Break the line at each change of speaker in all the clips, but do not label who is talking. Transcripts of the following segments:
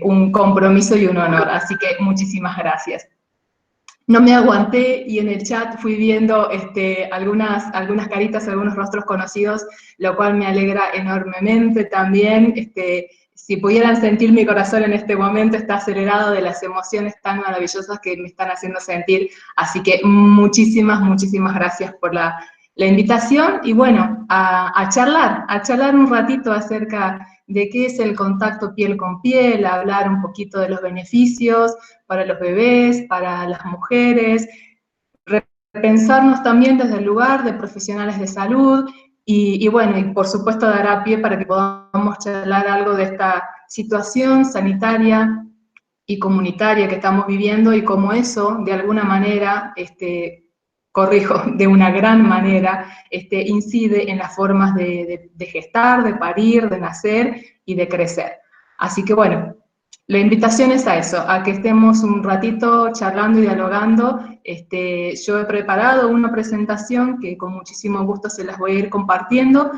un compromiso y un honor, así que muchísimas gracias. No me aguanté y en el chat fui viendo algunas caritas, algunos rostros conocidos, lo cual me alegra enormemente también. Si pudieran sentir mi corazón en este momento, está acelerado de las emociones tan maravillosas que me están haciendo sentir. Así que muchísimas, muchísimas gracias por la invitación. Y bueno, a charlar un ratito acerca de qué es el contacto piel con piel, a hablar un poquito de los beneficios para los bebés, para las mujeres, repensarnos también desde el lugar de profesionales de salud y bueno, y por supuesto dará pie para que podamos charlar algo de esta situación sanitaria y comunitaria que estamos viviendo y cómo eso, de alguna manera, corrijo, de una gran manera, incide en las formas de gestar, de parir, de nacer y de crecer. Así que bueno, la invitación es a eso, a que estemos un ratito charlando y dialogando. Yo he preparado una presentación que con muchísimo gusto se las voy a ir compartiendo,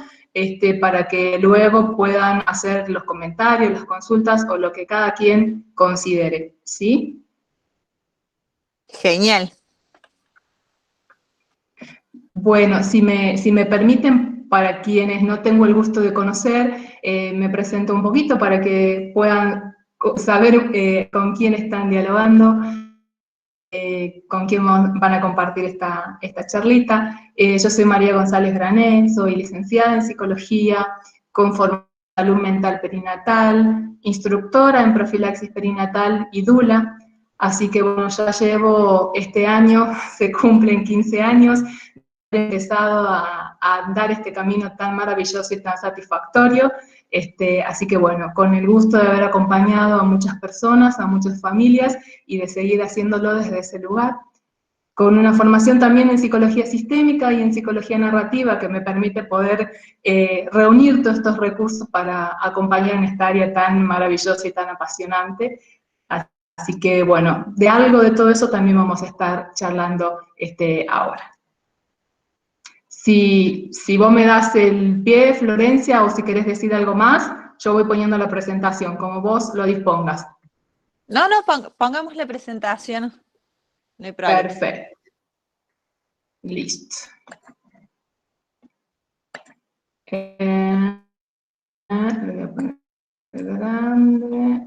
para que luego puedan hacer los comentarios, las consultas o lo que cada quien considere, ¿sí?
Genial.
Bueno, si me permiten, para quienes no tengo el gusto de conocer, me presento un poquito para que puedan saber con quién están dialogando, con quién van a compartir esta charlita. Yo soy María González Grané, soy licenciada en Psicología, con formación en Salud Mental Perinatal, instructora en Profilaxis Perinatal y DULA, así que bueno, ya llevo este año, se cumplen 15 años, he empezado a andar este camino tan maravilloso y tan satisfactorio, así que bueno, con el gusto de haber acompañado a muchas personas, a muchas familias, y de seguir haciéndolo desde ese lugar, con una formación también en psicología sistémica y en psicología narrativa que me permite poder reunir todos estos recursos para acompañar en esta área tan maravillosa y tan apasionante. Así que bueno, de algo de todo eso también vamos a estar charlando ahora. Si vos me das el pie, Florencia, o si querés decir algo más, yo voy poniendo la presentación, como vos lo dispongas.
No, pongamos la presentación. No hay problema.
Perfecto. Listo. Lo voy a poner grande.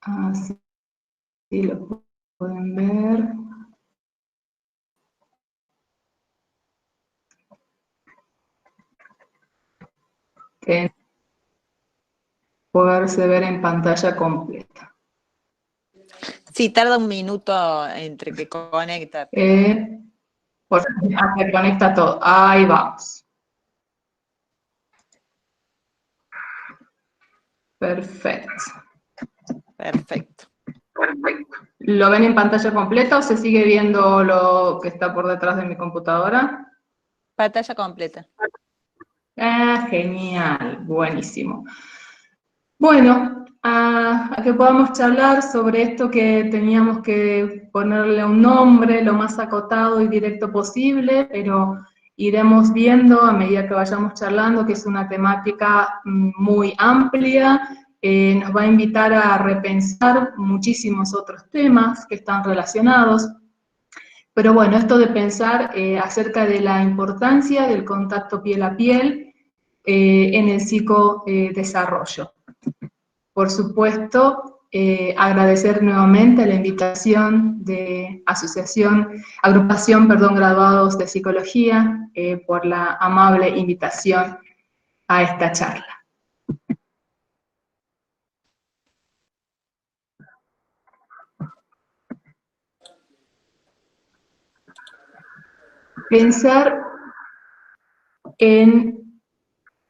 Así lo pueden ver. Que poderse ver en pantalla completa.
Sí, tarda un minuto entre que conecta.
Por que conecta todo. Ahí vamos. Perfecto.
Perfecto.
¿Lo ven en pantalla completa o se sigue viendo lo que está por detrás de mi computadora?
Pantalla completa.
Ah, genial, buenísimo. Bueno, a que podamos charlar sobre esto que teníamos que ponerle un nombre lo más acotado y directo posible, pero iremos viendo a medida que vayamos charlando que es una temática muy amplia, nos va a invitar a repensar muchísimos otros temas que están relacionados. Pero bueno, esto de pensar acerca de la importancia del contacto piel a piel en el psicodesarrollo. Por supuesto, agradecer nuevamente la invitación de Agrupación Graduados de Psicología por la amable invitación a esta charla. Pensar en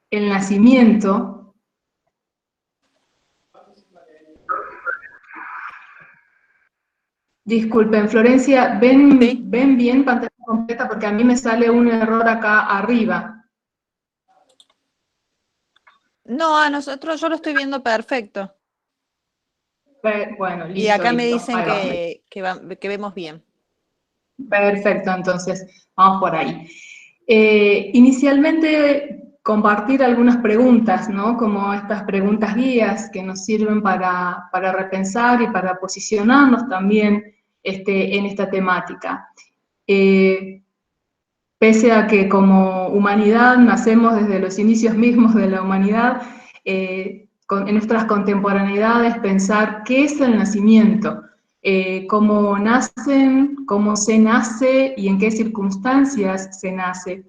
el nacimiento Disculpen, Florencia,
¿Sí?
¿ven bien pantalla completa? Porque a mí me sale un error acá arriba.
No, a nosotros yo lo estoy viendo perfecto.
Bueno, listo,
Y acá me
listo.
dicen que vemos bien.
Perfecto, entonces vamos por ahí. Inicialmente compartir algunas preguntas, ¿no? Como estas preguntas guías que nos sirven para repensar y para posicionarnos también en esta temática. Pese a que como humanidad nacemos desde los inicios mismos de la humanidad, en nuestras contemporaneidades pensar qué es el nacimiento, cómo nacen, cómo se nace y en qué circunstancias se nace.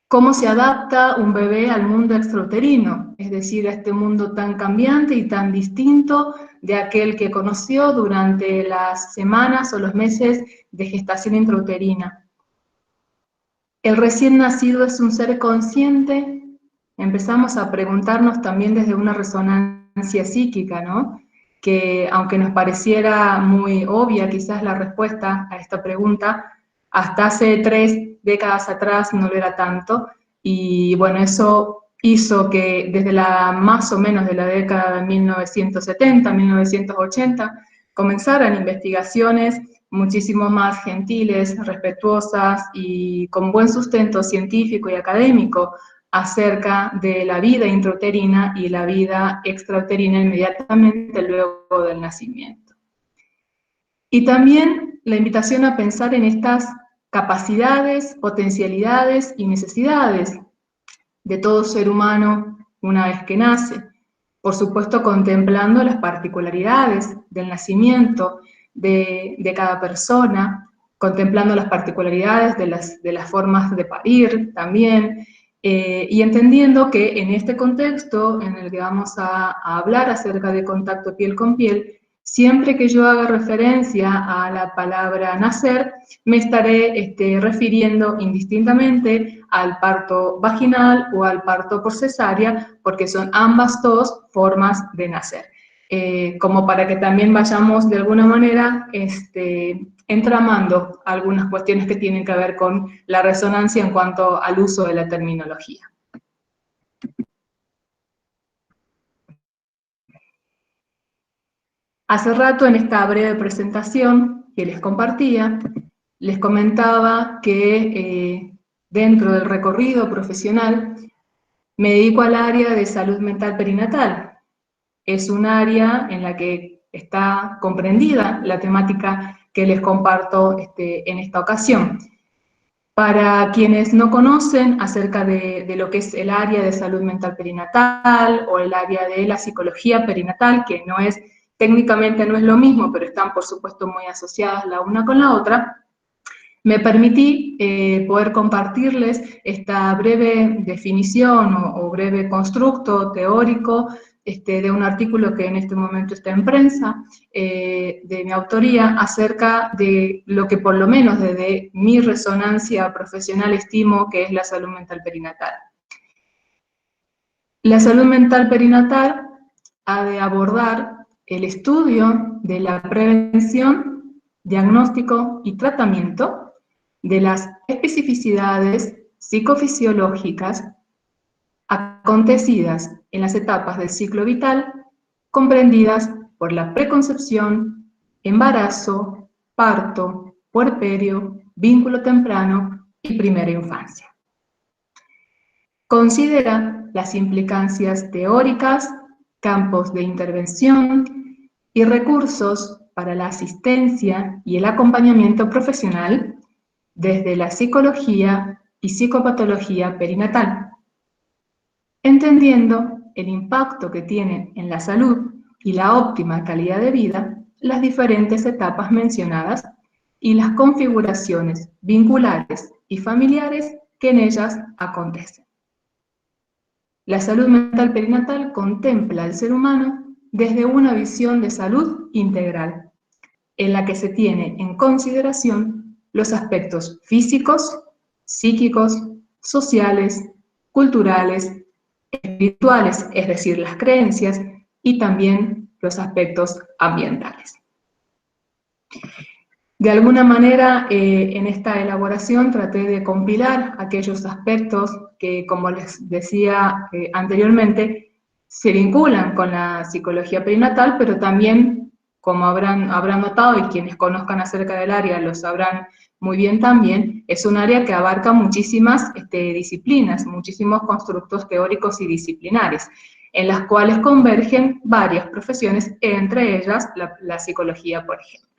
Cómo se adapta un bebé al mundo extrauterino, es decir, a este mundo tan cambiante y tan distinto de aquel que conoció durante las semanas o los meses de gestación intrauterina. ¿El recién nacido es un ser consciente? Empezamos a preguntarnos también desde una resonancia psíquica, ¿no? Que aunque nos pareciera muy obvia quizás la respuesta a esta pregunta, hasta hace 3 décadas atrás no lo era tanto, y bueno, eso hizo que desde más o menos de la década de 1970, 1980, comenzaran investigaciones muchísimo más gentiles, respetuosas y con buen sustento científico y académico acerca de la vida intrauterina y la vida extrauterina inmediatamente luego del nacimiento. Y también la invitación a pensar en estas capacidades, potencialidades y necesidades de todo ser humano una vez que nace. Por supuesto, contemplando las particularidades del nacimiento de cada persona, contemplando las particularidades de las formas de parir también, y entendiendo que en este contexto en el que vamos a hablar acerca de contacto piel con piel, siempre que yo haga referencia a la palabra nacer, me estaré refiriendo indistintamente al parto vaginal o al parto por cesárea, porque son ambas dos formas de nacer. Como para que también vayamos de alguna manera entramando algunas cuestiones que tienen que ver con la resonancia en cuanto al uso de la terminología. Hace rato en esta breve presentación que les compartía, les comentaba que dentro del recorrido profesional me dedico al área de salud mental perinatal. Es un área en la que está comprendida la temática que les comparto en esta ocasión. Para quienes no conocen acerca de lo que es el área de salud mental perinatal o el área de la psicología perinatal, que técnicamente no es lo mismo, pero están por supuesto muy asociadas la una con la otra, me permití poder compartirles esta breve definición o breve constructo teórico de un artículo que en este momento está en prensa, de mi autoría, acerca de lo que por lo menos desde mi resonancia profesional estimo que es la salud mental perinatal. La salud mental perinatal ha de abordar el estudio de la prevención, diagnóstico y tratamiento de las especificidades psicofisiológicas acontecidas en las etapas del ciclo vital, comprendidas por la preconcepción, embarazo, parto, puerperio, vínculo temprano y primera infancia. Considera las implicancias teóricas, campos de intervención y recursos para la asistencia y el acompañamiento profesional desde la psicología y psicopatología perinatal, entendiendo el impacto que tienen en la salud y la óptima calidad de vida las diferentes etapas mencionadas y las configuraciones vinculares y familiares que en ellas acontecen. La salud mental perinatal contempla al ser humano desde una visión de salud integral, en la que se tiene en consideración los aspectos físicos, psíquicos, sociales, culturales, espirituales, es decir, las creencias, y también los aspectos ambientales. De alguna manera, en esta elaboración traté de compilar aquellos aspectos que, como les decía anteriormente, se vinculan con la psicología perinatal, pero también, como habrán notado, y quienes conozcan acerca del área los habrán muy bien también, es un área que abarca muchísimas disciplinas, muchísimos constructos teóricos y disciplinares, en las cuales convergen varias profesiones, entre ellas la psicología, por ejemplo.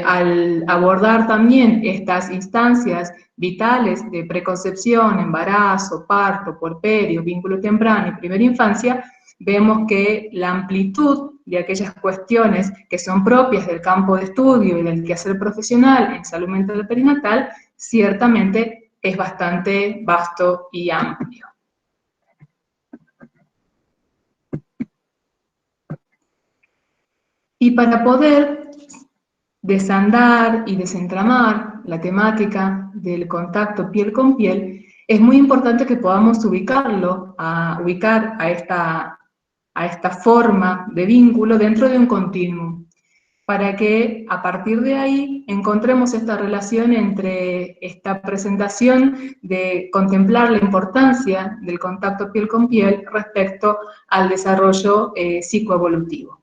Al abordar también estas instancias vitales de preconcepción, embarazo, parto, puerperio, vínculo temprano y primera infancia, vemos que la amplitud de aquellas cuestiones que son propias del campo de estudio y del quehacer profesional en salud mental perinatal, ciertamente es bastante vasto y amplio. Y para poder desandar y desentramar la temática del contacto piel con piel, es muy importante que podamos ubicar a esta forma de vínculo dentro de un continuum, para que a partir de ahí encontremos esta relación entre esta presentación de contemplar la importancia del contacto piel con piel respecto al desarrollo psicoevolutivo.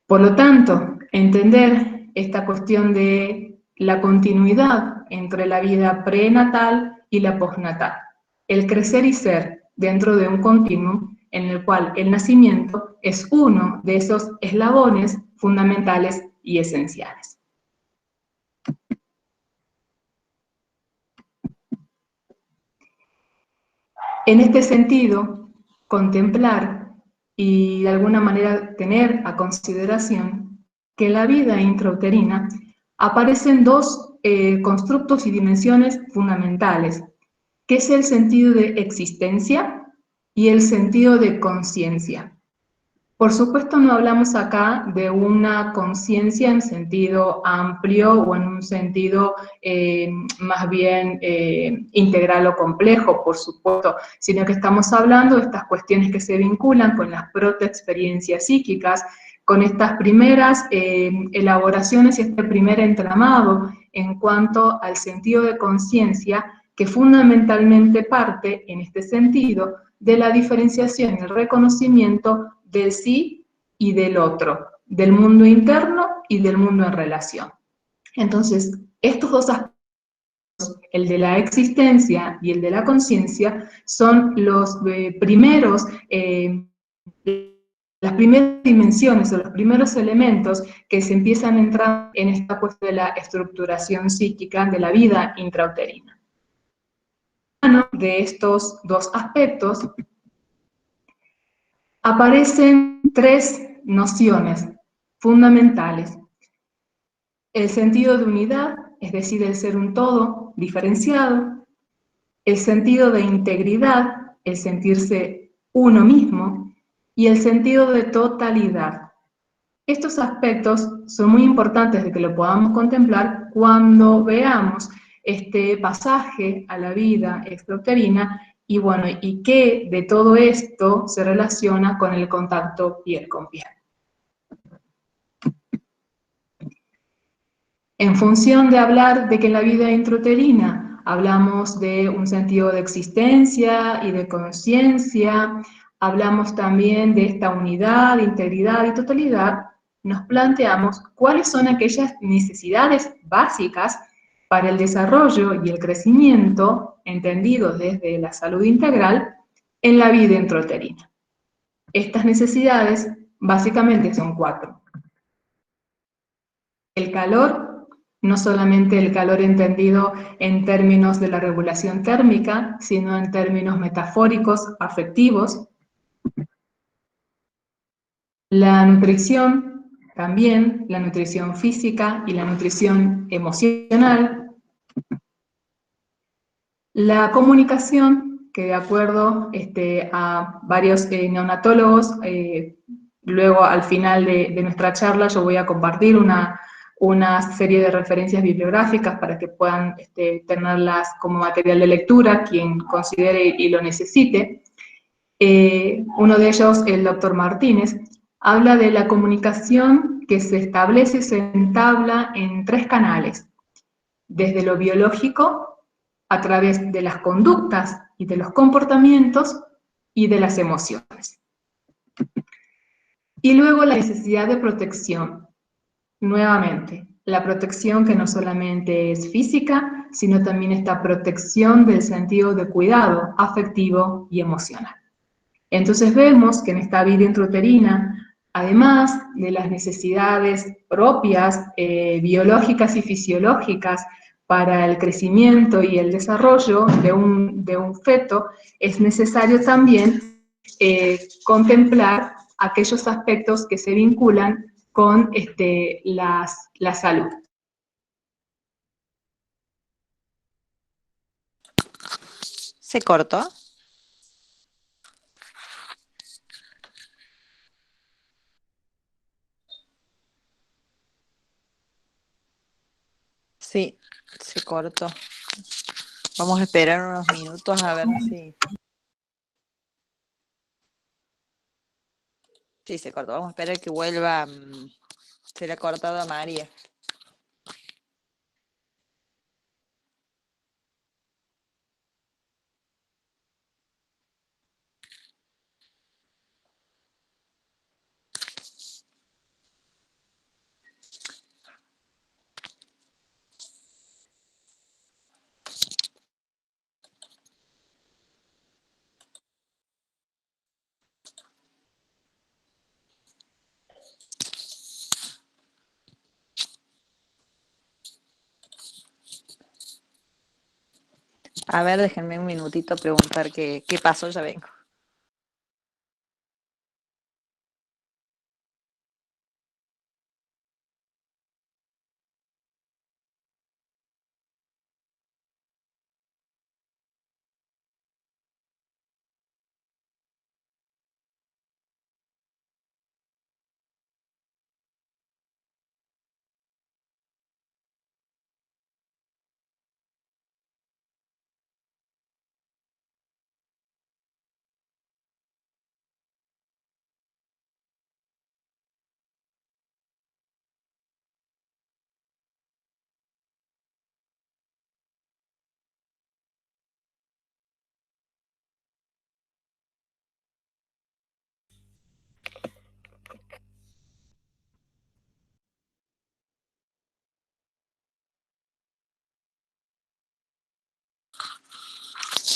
Por lo tanto, entender esta cuestión de la continuidad entre la vida prenatal y la postnatal, el crecer y ser dentro de un continuum en el cual el nacimiento es uno de esos eslabones fundamentales y esenciales. En este sentido, contemplar y de alguna manera tener a consideración que en la vida intrauterina aparecen dos constructos y dimensiones fundamentales, que es el sentido de existencia y el sentido de conciencia. Por supuesto, no hablamos acá de una conciencia en sentido amplio o en un sentido más bien integral o complejo, por supuesto, sino que estamos hablando de estas cuestiones que se vinculan con las protoexperiencias psíquicas, con estas primeras elaboraciones y este primer entramado en cuanto al sentido de conciencia, que fundamentalmente parte, en este sentido, de la diferenciación y el reconocimiento del sí y del otro, del mundo interno y del mundo en relación. Entonces, estos dos aspectos, el de la existencia y el de la conciencia, son los primeros, las primeras dimensiones o los primeros elementos que se empiezan a entrar en esta cuestión de la estructuración psíquica de la vida intrauterina. De estos dos aspectos aparecen tres nociones fundamentales: el sentido de unidad, es decir, el ser un todo diferenciado; el sentido de integridad, el sentirse uno mismo; y el sentido de totalidad. Estos aspectos son muy importantes de que lo podamos contemplar cuando veamos este pasaje a la vida extrauterina y bueno, y qué de todo esto se relaciona con el contacto piel con piel. En función de hablar de que en la vida intrauterina hablamos de un sentido de existencia y de conciencia, hablamos también de esta unidad, integridad y totalidad, nos planteamos cuáles son aquellas necesidades básicas para el desarrollo y el crecimiento, entendidos desde la salud integral, en la vida intrauterina. Estas necesidades básicamente son cuatro. El calor, no solamente el calor entendido en términos de la regulación térmica, sino en términos metafóricos, afectivos. La nutrición, también la nutrición física y la nutrición emocional. La comunicación, que de acuerdo a varios neonatólogos, luego al final de nuestra charla yo voy a compartir una serie de referencias bibliográficas para que puedan tenerlas como material de lectura, quien considere y lo necesite. Uno de ellos, el doctor Martínez, habla de la comunicación que se establece y se entabla en tres canales: desde lo biológico, a través de las conductas y de los comportamientos, y de las emociones. Y luego la necesidad de protección. Nuevamente, la protección que no solamente es física, sino también esta protección del sentido de cuidado afectivo y emocional. Entonces vemos que en esta vida intrauterina, además de las necesidades propias, biológicas y fisiológicas para el crecimiento y el desarrollo de un feto, es necesario también contemplar aquellos aspectos que se vinculan con la salud.
¿Se cortó? Sí, se cortó. Vamos a esperar unos minutos a ver si... Sí, se cortó. Vamos a esperar que vuelva. Se le ha cortado a María. A ver, déjenme un minutito preguntar qué pasó, ya vengo.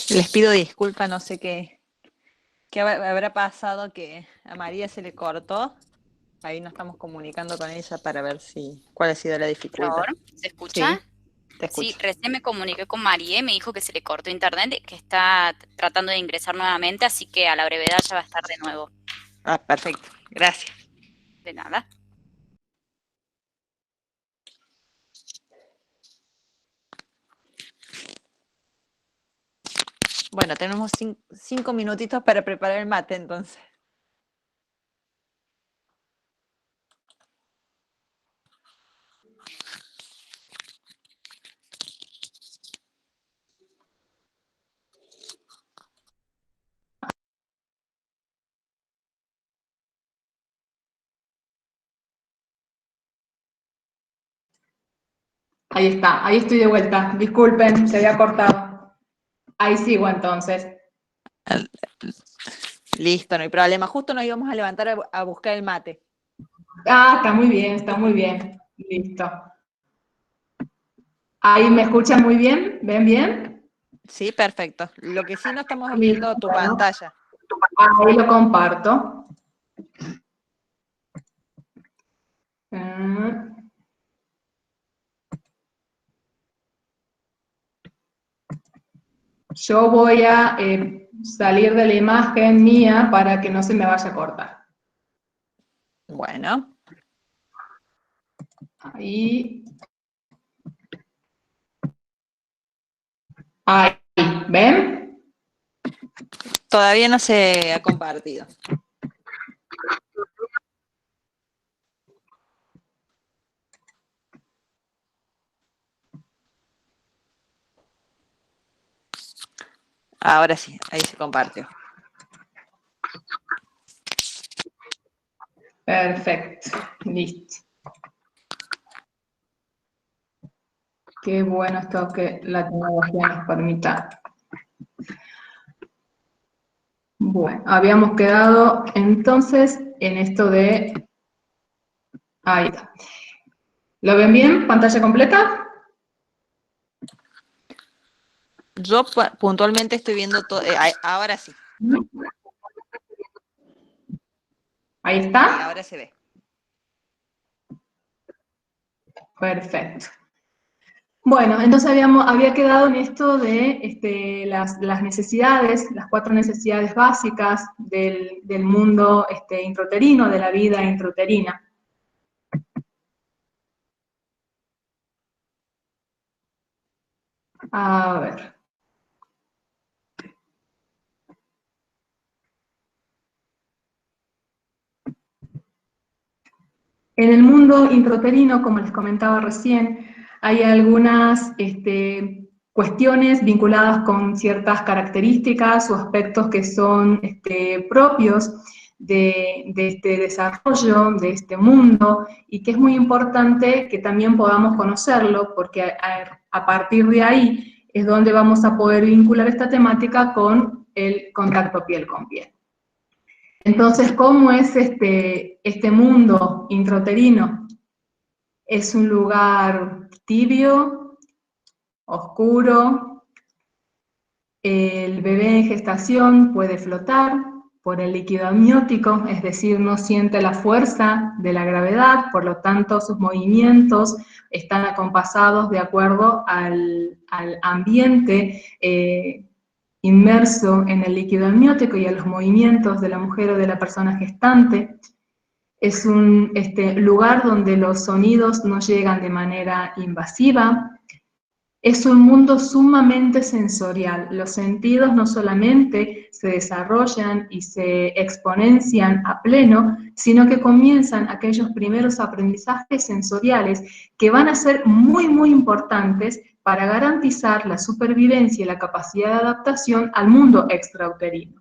Les pido disculpas, no sé qué habrá pasado, que a María se le cortó. Ahí nos estamos comunicando con ella para ver cuál ha sido la dificultad.
¿Se escucha?
Sí, te
Sí,
escucho.
recién me comuniqué con María y me dijo que se le cortó internet, que está tratando de ingresar nuevamente, así que a la brevedad ya va a estar de nuevo.
Ah, perfecto. Gracias.
De nada.
Bueno, tenemos 5 minutitos para preparar el mate, entonces.
Ahí está, ahí estoy de vuelta. Disculpen, se había cortado. Ahí sigo entonces.
Listo, no hay problema. Justo nos íbamos a levantar a buscar el mate.
Ah, está muy bien, está muy bien. Listo. ¿Ahí me escuchan muy bien? ¿Ven bien?
Sí, perfecto. Lo que sí no estamos
Listo,
viendo tu
bueno.
pantalla.
Ahí lo comparto. Ah. Yo voy a salir de la imagen mía para que no se me vaya a cortar.
Bueno.
Ahí. Ahí, ¿ven?
Todavía no se ha compartido. Ahora sí, ahí se compartió.
Perfecto, listo. Qué bueno esto que la tecnología nos permita. Bueno, habíamos quedado entonces en esto de... Ahí está. ¿Lo ven bien? ¿Pantalla completa?
Yo puntualmente estoy viendo todo, ahora sí.
Ahí
Sí,
está.
ahora se ve.
Perfecto. Bueno, entonces había quedado en esto de las necesidades, las 4 necesidades básicas del mundo intrauterino, de la vida intrauterina. A ver. En el mundo intrauterino, como les comentaba recién, hay algunas cuestiones vinculadas con ciertas características o aspectos que son propios de este desarrollo, de este mundo, y que es muy importante que también podamos conocerlo, porque a partir de ahí es donde vamos a poder vincular esta temática con el contacto piel con piel. Entonces, ¿cómo es este mundo intrauterino? Es un lugar tibio, oscuro. El bebé en gestación puede flotar por el líquido amniótico, es decir, no siente la fuerza de la gravedad, por lo tanto sus movimientos están acompasados de acuerdo al ambiente inmerso en el líquido amniótico y a los movimientos de la mujer o de la persona gestante. Es un lugar donde los sonidos no llegan de manera invasiva. Es un mundo sumamente sensorial. Los sentidos no solamente se desarrollan y se exponencian a pleno, sino que comienzan aquellos primeros aprendizajes sensoriales que van a ser muy, muy importantes para garantizar la supervivencia y la capacidad de adaptación al mundo extrauterino.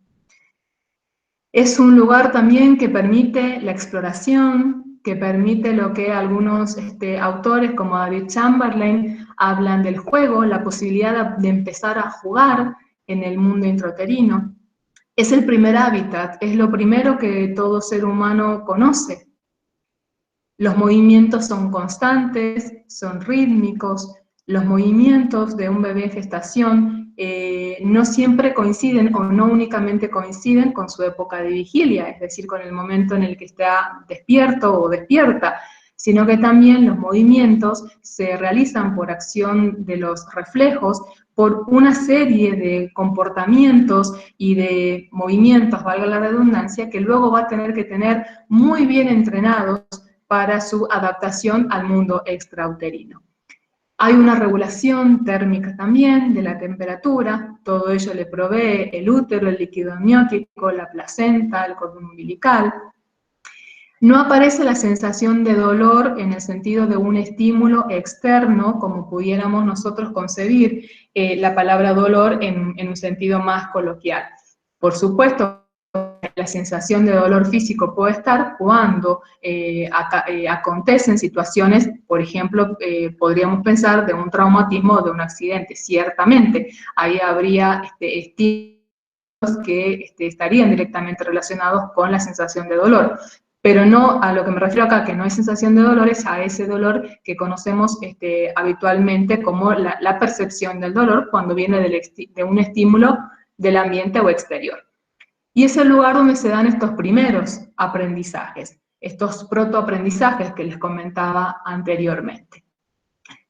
Es un lugar también que permite la exploración, que permite lo que algunos autores como David Chamberlain hablan del juego, la posibilidad de empezar a jugar en el mundo intrauterino. Es el primer hábitat, es lo primero que todo ser humano conoce. Los movimientos son constantes, son rítmicos. Los movimientos de un bebé en gestación no siempre coinciden o no únicamente coinciden con su época de vigilia, es decir, con el momento en el que está despierto o despierta, sino que también los movimientos se realizan por acción de los reflejos, por una serie de comportamientos y de movimientos, valga la redundancia, que luego va a tener que tener muy bien entrenados para su adaptación al mundo extrauterino. Hay una regulación térmica también de la temperatura, todo ello le provee el útero, el líquido amniótico, la placenta, el cordón umbilical. No aparece la sensación de dolor en el sentido de un estímulo externo, como pudiéramos nosotros concebir la palabra dolor en un sentido más coloquial. Por supuesto, la sensación de dolor físico puede estar cuando acontecen situaciones, por ejemplo, podríamos pensar de un traumatismo o de un accidente. Ciertamente, ahí habría estímulos que estarían directamente relacionados con la sensación de dolor. Pero no, a lo que me refiero acá, que no es sensación de dolor, es a ese dolor que conocemos habitualmente como la percepción del dolor cuando viene de un estímulo del ambiente o exterior. Y es el lugar donde se dan estos primeros aprendizajes, estos protoaprendizajes que les comentaba anteriormente.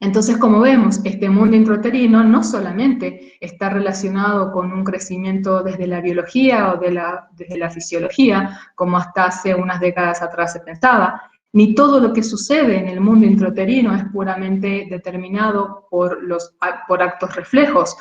Entonces, como vemos, este mundo intrauterino no solamente está relacionado con un crecimiento desde la biología o desde la fisiología, como hasta hace unas décadas atrás se pensaba, ni todo lo que sucede en el mundo intrauterino es puramente determinado por actos reflejos,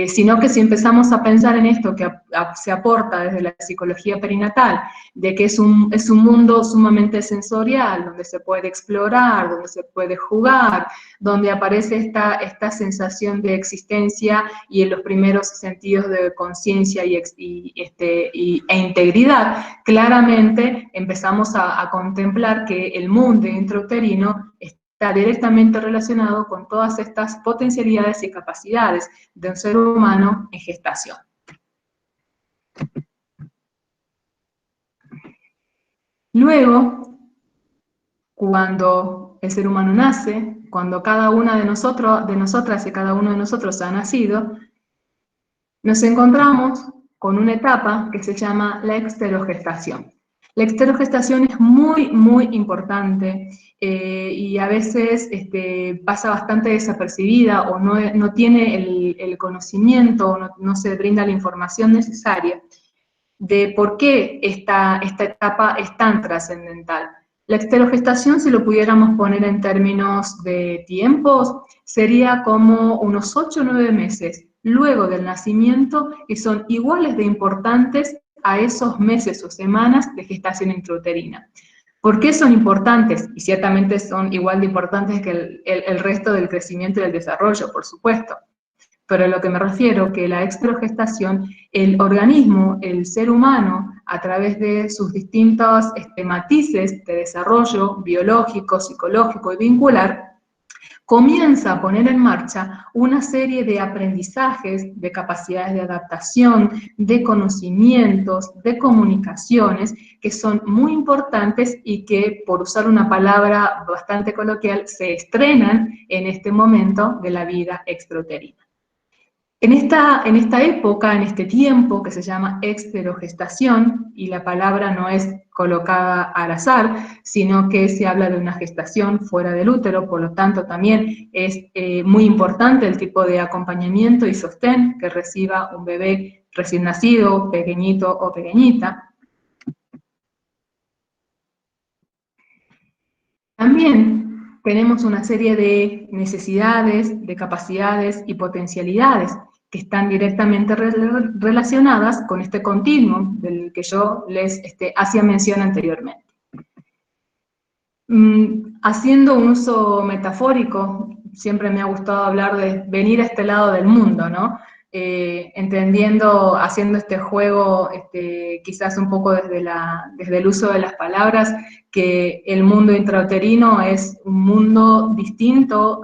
sino que si empezamos a pensar en esto que se aporta desde la psicología perinatal, de que es un mundo sumamente sensorial, donde se puede explorar, donde se puede jugar, donde aparece esta sensación de existencia y en los primeros sentidos de conciencia e integridad, claramente empezamos a contemplar que el mundo intrauterino está directamente relacionado con todas estas potencialidades y capacidades de un ser humano en gestación. Luego, cuando el ser humano nace, cuando cada una de nosotras y cada uno de nosotros ha nacido, nos encontramos con una etapa que se llama la exterogestación. La exterogestación es muy, muy importante y a veces pasa bastante desapercibida o no tiene el conocimiento, no se brinda la información necesaria de por qué esta etapa es tan trascendental. La exterogestación, si lo pudiéramos poner en términos de tiempos, sería como unos 8 o 9 meses luego del nacimiento, que son iguales de importantes a esos meses o semanas de gestación intrauterina. ¿Por qué son importantes? Y ciertamente son igual de importantes que el resto del crecimiento y del desarrollo, por supuesto. Pero a lo que me refiero, que la extragestación, el organismo, el ser humano, a través de sus distintos matices de desarrollo biológico, psicológico y vincular, comienza a poner en marcha una serie de aprendizajes, de capacidades de adaptación, de conocimientos, de comunicaciones, que son muy importantes y que, por usar una palabra bastante coloquial, se estrenan en este momento de la vida extrauterina. En esta época, en este tiempo que se llama exterogestación, y la palabra no es colocada al azar, sino que se habla de una gestación fuera del útero, por lo tanto también es muy importante el tipo de acompañamiento y sostén que reciba un bebé recién nacido, pequeñito o pequeñita. También tenemos una serie de necesidades, de capacidades y potencialidades que están directamente relacionadas con este continuum del que yo les hacía mención anteriormente. Haciendo un uso metafórico, siempre me ha gustado hablar de venir a este lado del mundo, ¿no? Entendiendo, haciendo este juego quizás un poco desde el uso de las palabras, que el mundo intrauterino es un mundo distinto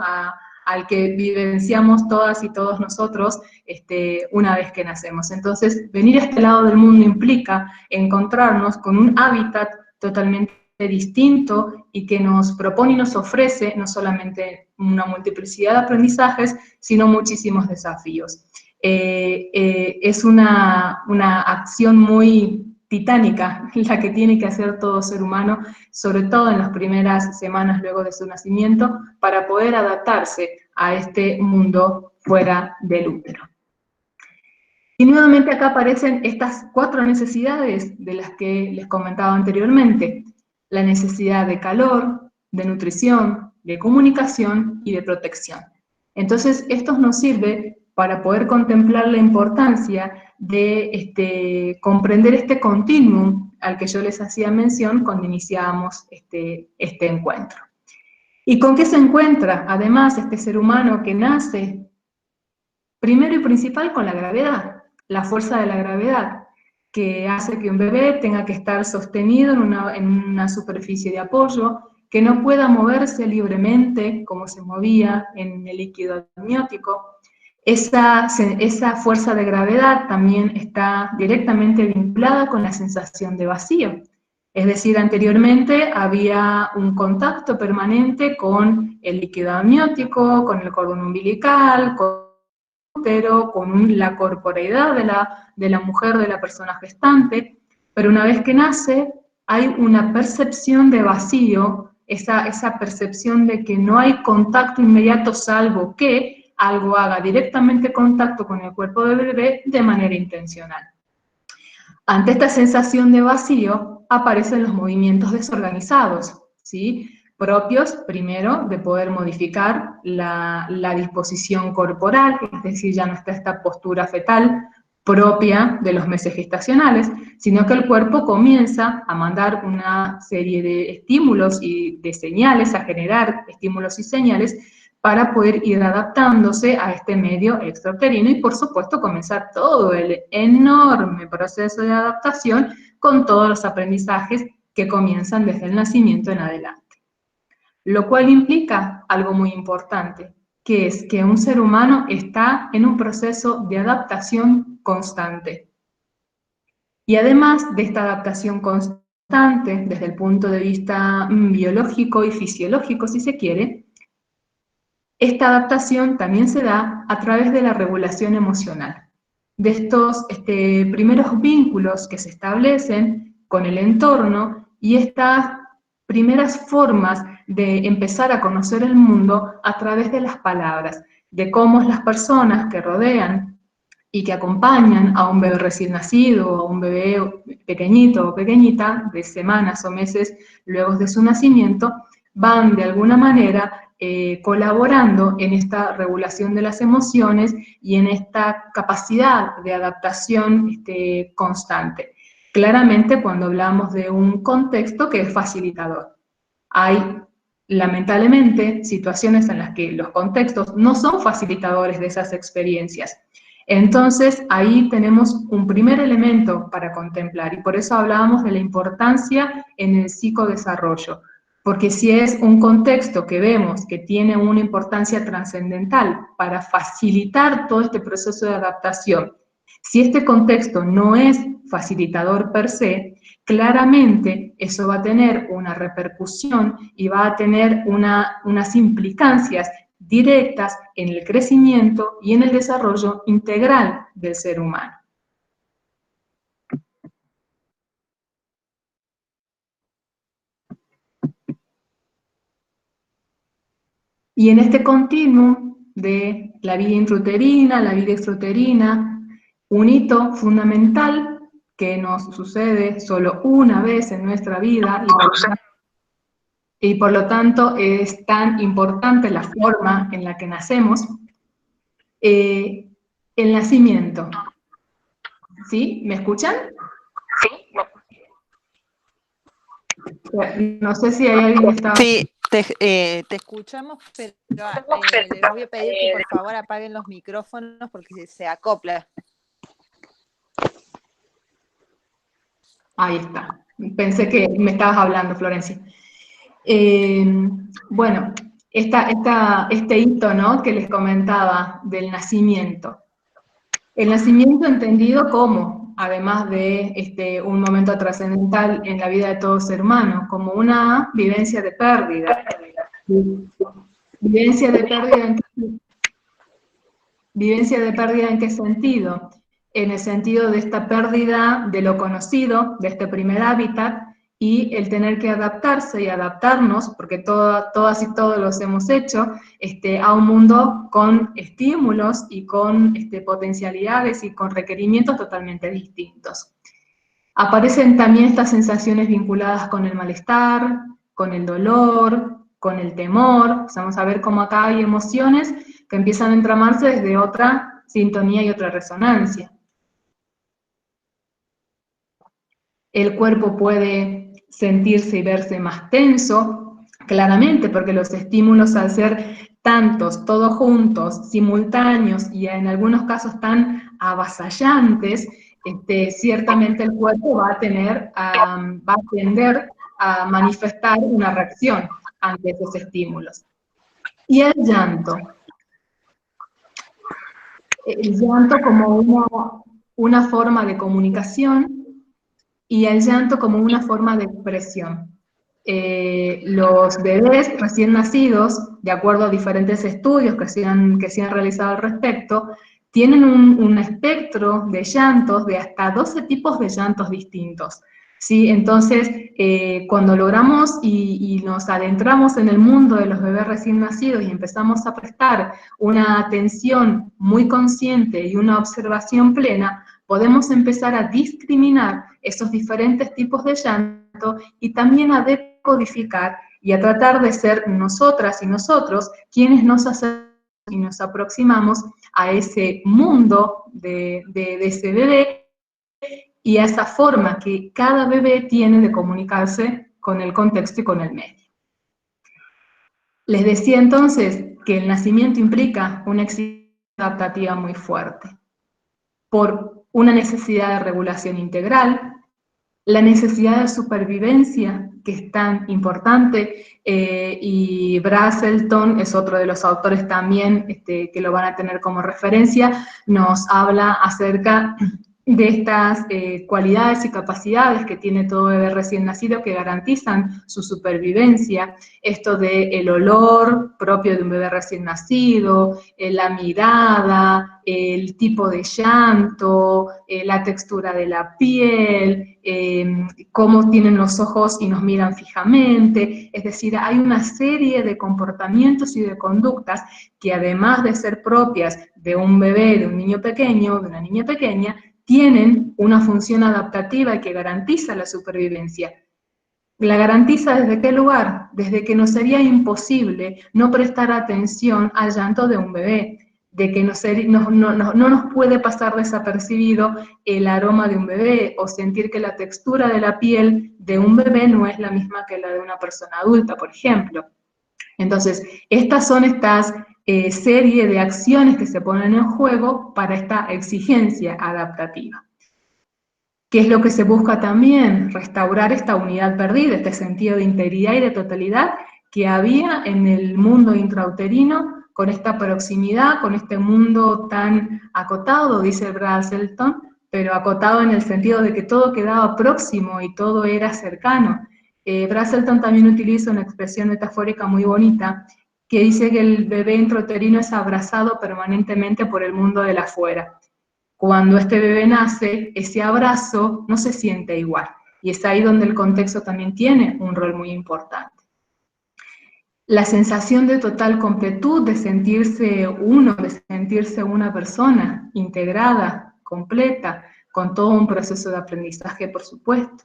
al que vivenciamos todas y todos nosotros una vez que nacemos. Entonces, venir a este lado del mundo implica encontrarnos con un hábitat totalmente distinto y que nos propone y nos ofrece no solamente una multiplicidad de aprendizajes, sino muchísimos desafíos. Es una acción muy titánica la que tiene que hacer todo ser humano, sobre todo en las primeras semanas luego de su nacimiento, para poder adaptarse a este mundo fuera del útero. Y nuevamente acá aparecen estas 4 necesidades de las que les comentaba anteriormente: la necesidad de calor, de nutrición, de comunicación y de protección. Entonces, esto nos sirve para poder contemplar la importancia de comprender este continuum al que yo les hacía mención cuando iniciábamos este encuentro. ¿Y con qué se encuentra, además, este ser humano que nace? Primero y principal, con la gravedad, la fuerza de la gravedad, que hace que un bebé tenga que estar sostenido en una superficie de apoyo, que no pueda moverse libremente como se movía en el líquido amniótico. Esa fuerza de gravedad también está directamente vinculada con la sensación de vacío. Es decir, anteriormente había un contacto permanente con el líquido amniótico, con el cordón umbilical, con la corporeidad de la mujer, de la persona gestante, pero una vez que nace hay una percepción de vacío, esa percepción de que no hay contacto inmediato salvo que algo haga directamente contacto con el cuerpo del bebé de manera intencional. Ante esta sensación de vacío aparecen los movimientos desorganizados, ¿sí? Propios, primero, de poder modificar la disposición corporal, es decir, ya no está esta postura fetal propia de los meses gestacionales, sino que el cuerpo comienza a mandar una serie de estímulos y de señales, a generar estímulos y señales para poder ir adaptándose a este medio extrauterino y, por supuesto, comenzar todo el enorme proceso de adaptación con todos los aprendizajes que comienzan desde el nacimiento en adelante. Lo cual implica algo muy importante, que es que un ser humano está en un proceso de adaptación constante. Y además de esta adaptación constante, desde el punto de vista biológico y fisiológico, si se quiere, esta adaptación también se da a través de la regulación emocional, de estos primeros vínculos que se establecen con el entorno y estas primeras formas de empezar a conocer el mundo a través de las palabras, de cómo las personas que rodean y que acompañan a un bebé recién nacido o a un bebé pequeñito o pequeñita de semanas o meses luego de su nacimiento, van de alguna manera colaborando en esta regulación de las emociones y en esta capacidad de adaptación constante. Claramente cuando hablamos de un contexto que es facilitador. Hay, lamentablemente, situaciones en las que los contextos no son facilitadores de esas experiencias. Entonces, ahí tenemos un primer elemento para contemplar, y por eso hablábamos de la importancia en el psicodesarrollo, porque si es un contexto que vemos que tiene una importancia trascendental para facilitar todo este proceso de adaptación, si este contexto no es facilitador per se, claramente eso va a tener una repercusión y va a tener unas implicancias directas en el crecimiento y en el desarrollo integral del ser humano. Y en este continuum de la vida intrauterina, la vida extrauterina, un hito fundamental que nos sucede solo una vez en nuestra vida y por lo tanto es tan importante la forma en la que nacemos, el nacimiento. ¿Sí? ¿Me escuchan? Sí. No sé si hay alguien que está...
Sí, te escuchamos, pero les voy a pedir que por favor apaguen los micrófonos porque se acopla.
Ahí está. Pensé que me estabas hablando, Florencia. Bueno, este hito, ¿no?, que les comentaba del nacimiento. El nacimiento entendido como, además de un momento trascendental en la vida de todo ser humano, como una vivencia de pérdida. ¿Vivencia de pérdida en qué sentido? En el sentido de esta pérdida de lo conocido, de este primer hábitat, y el tener que adaptarse y adaptarnos, porque todas y todos los hemos hecho, a un mundo con estímulos y con potencialidades y con requerimientos totalmente distintos. Aparecen también estas sensaciones vinculadas con el malestar, con el dolor, con el temor. Vamos a ver cómo acá hay emociones que empiezan a entramarse desde otra sintonía y otra resonancia. El cuerpo puede sentirse y verse más tenso, claramente, porque los estímulos, al ser tantos, todos juntos, simultáneos y en algunos casos tan avasallantes, ciertamente el cuerpo va a tender a manifestar una reacción ante esos estímulos. Y el llanto. El llanto como una forma de comunicación y el llanto como una forma de expresión. Los bebés recién nacidos, de acuerdo a diferentes estudios que se han realizado al respecto, tienen un espectro de llantos de hasta 12 tipos de llantos distintos. ¿Sí? Entonces, cuando logramos y nos adentramos en el mundo de los bebés recién nacidos y empezamos a prestar una atención muy consciente y una observación plena, podemos empezar a discriminar esos diferentes tipos de llanto y también a decodificar y a tratar de ser nosotras y nosotros quienes nos acercamos y nos aproximamos a ese mundo de ese bebé y a esa forma que cada bebé tiene de comunicarse con el contexto y con el medio. Les decía entonces que el nacimiento implica una exigencia adaptativa muy fuerte, por una necesidad de regulación integral, la necesidad de supervivencia, que es tan importante, y Brazelton es otro de los autores también que lo van a tener como referencia, nos habla acerca de estas cualidades y capacidades que tiene todo bebé recién nacido que garantizan su supervivencia, esto de el olor propio de un bebé recién nacido, la mirada, el tipo de llanto, la textura de la piel, cómo tienen los ojos y nos miran fijamente, es decir, hay una serie de comportamientos y de conductas que además de ser propias de un bebé, de un niño pequeño, de una niña pequeña, tienen una función adaptativa que garantiza la supervivencia. ¿La garantiza desde qué lugar? Desde que nos sería imposible no prestar atención al llanto de un bebé, de que no nos puede pasar desapercibido el aroma de un bebé o sentir que la textura de la piel de un bebé no es la misma que la de una persona adulta, por ejemplo. Entonces, estas son estas serie de acciones que se ponen en juego para esta exigencia adaptativa. ¿Qué es lo que se busca también? Restaurar esta unidad perdida, este sentido de integridad y de totalidad que había en el mundo intrauterino con esta proximidad, con este mundo tan acotado, dice Brazelton, pero acotado en el sentido de que todo quedaba próximo y todo era cercano. Brazelton también utiliza una expresión metafórica muy bonita que dice que el bebé intrauterino es abrazado permanentemente por el mundo del afuera. Cuando este bebé nace, ese abrazo no se siente igual, y es ahí donde el contexto también tiene un rol muy importante. La sensación de total completud, de sentirse uno, de sentirse una persona integrada, completa, con todo un proceso de aprendizaje, por supuesto.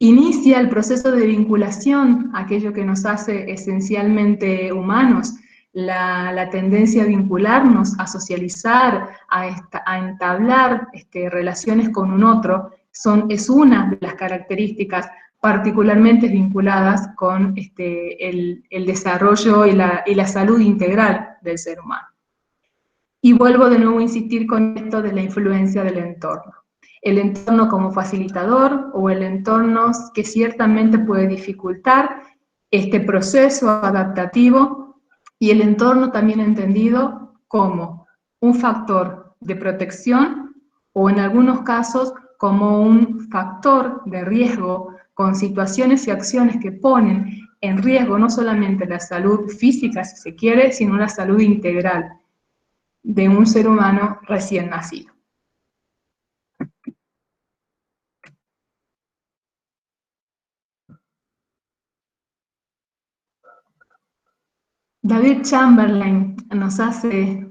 Inicia el proceso de vinculación, aquello que nos hace esencialmente humanos, la tendencia a vincularnos, a socializar, a entablar relaciones con un otro, es una de las características particularmente vinculadas con el desarrollo y la salud integral del ser humano. Y vuelvo de nuevo a insistir con esto de la influencia del entorno. El entorno como facilitador o el entorno que ciertamente puede dificultar este proceso adaptativo, y el entorno también entendido como un factor de protección o en algunos casos como un factor de riesgo con situaciones y acciones que ponen en riesgo no solamente la salud física, si se quiere, sino la salud integral de un ser humano recién nacido. David Chamberlain nos hace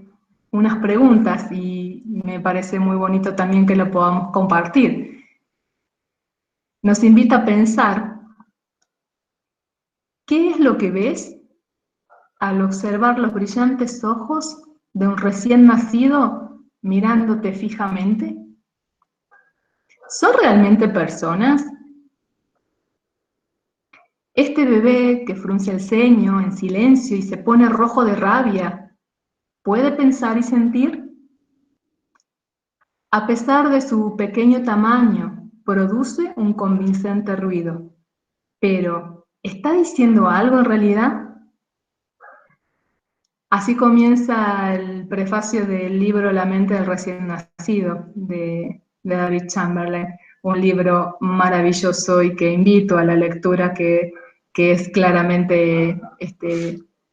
unas preguntas y me parece muy bonito también que lo podamos compartir. Nos invita a pensar, ¿qué es lo que ves al observar los brillantes ojos de un recién nacido mirándote fijamente? ¿Son realmente personas? Este bebé que frunce el ceño en silencio y se pone rojo de rabia, ¿puede pensar y sentir? A pesar de su pequeño tamaño, produce un convincente ruido. Pero, ¿está diciendo algo en realidad? Así comienza el prefacio del libro La mente del recién nacido, de David Chamberlain, un libro maravilloso y que invito a la lectura, que es claramente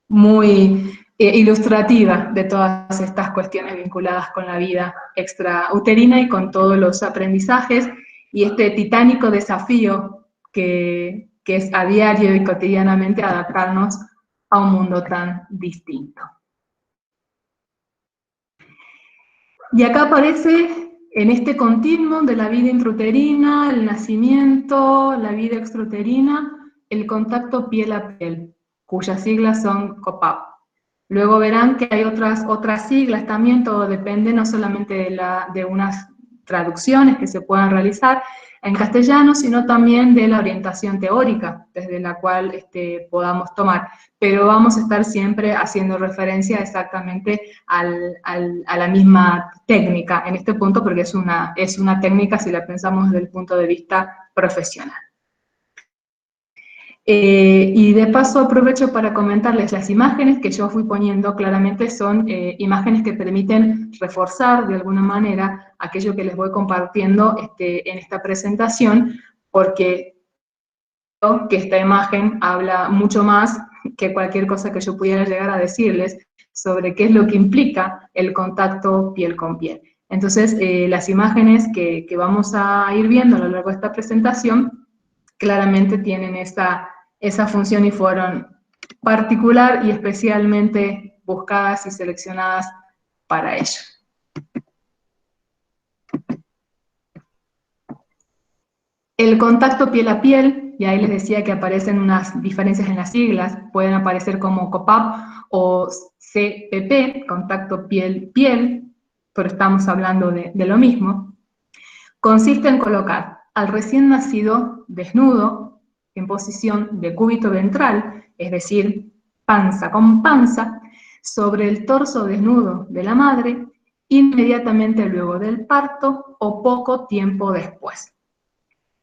muy ilustrativa de todas estas cuestiones vinculadas con la vida extrauterina y con todos los aprendizajes y este titánico desafío que es a diario y cotidianamente adaptarnos a un mundo tan distinto. Y acá aparece en este continuo de la vida intrauterina, el nacimiento, la vida extrauterina, el contacto piel a piel, cuyas siglas son COPAP. Luego verán que hay otras siglas también, todo depende no solamente de unas traducciones que se puedan realizar en castellano, sino también de la orientación teórica desde la cual podamos tomar. Pero vamos a estar siempre haciendo referencia exactamente a la misma técnica en este punto, porque es una técnica si la pensamos desde el punto de vista profesional. Y de paso aprovecho para comentarles las imágenes que yo fui poniendo, claramente son imágenes que permiten reforzar de alguna manera aquello que les voy compartiendo en esta presentación, porque creo que esta imagen habla mucho más que cualquier cosa que yo pudiera llegar a decirles sobre qué es lo que implica el contacto piel con piel. Entonces, las imágenes que vamos a ir viendo a lo largo de esta presentación claramente tienen esa función y fueron particular y especialmente buscadas y seleccionadas para ello. El contacto piel a piel, y ahí les decía que aparecen unas diferencias en las siglas, pueden aparecer como COPAP o CPP, contacto piel-piel, pero estamos hablando de lo mismo. Consiste en colocar al recién nacido desnudo en posición de cúbito ventral, es decir, panza con panza, sobre el torso desnudo de la madre, inmediatamente luego del parto o poco tiempo después.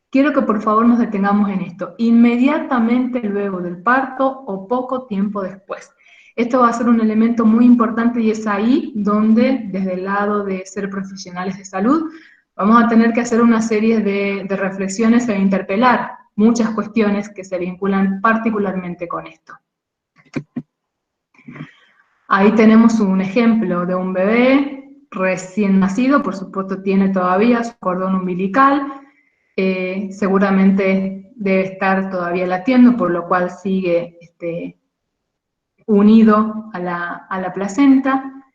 Quiero que por favor nos detengamos en esto, inmediatamente luego del parto o poco tiempo después. Esto va a ser un elemento muy importante y es ahí donde, desde el lado de ser profesionales de salud, vamos a tener que hacer una serie de reflexiones e interpelar muchas cuestiones que se vinculan particularmente con esto. Ahí tenemos un ejemplo de un bebé recién nacido, por supuesto tiene todavía su cordón umbilical, seguramente debe estar todavía latiendo, por lo cual sigue unido a la placenta.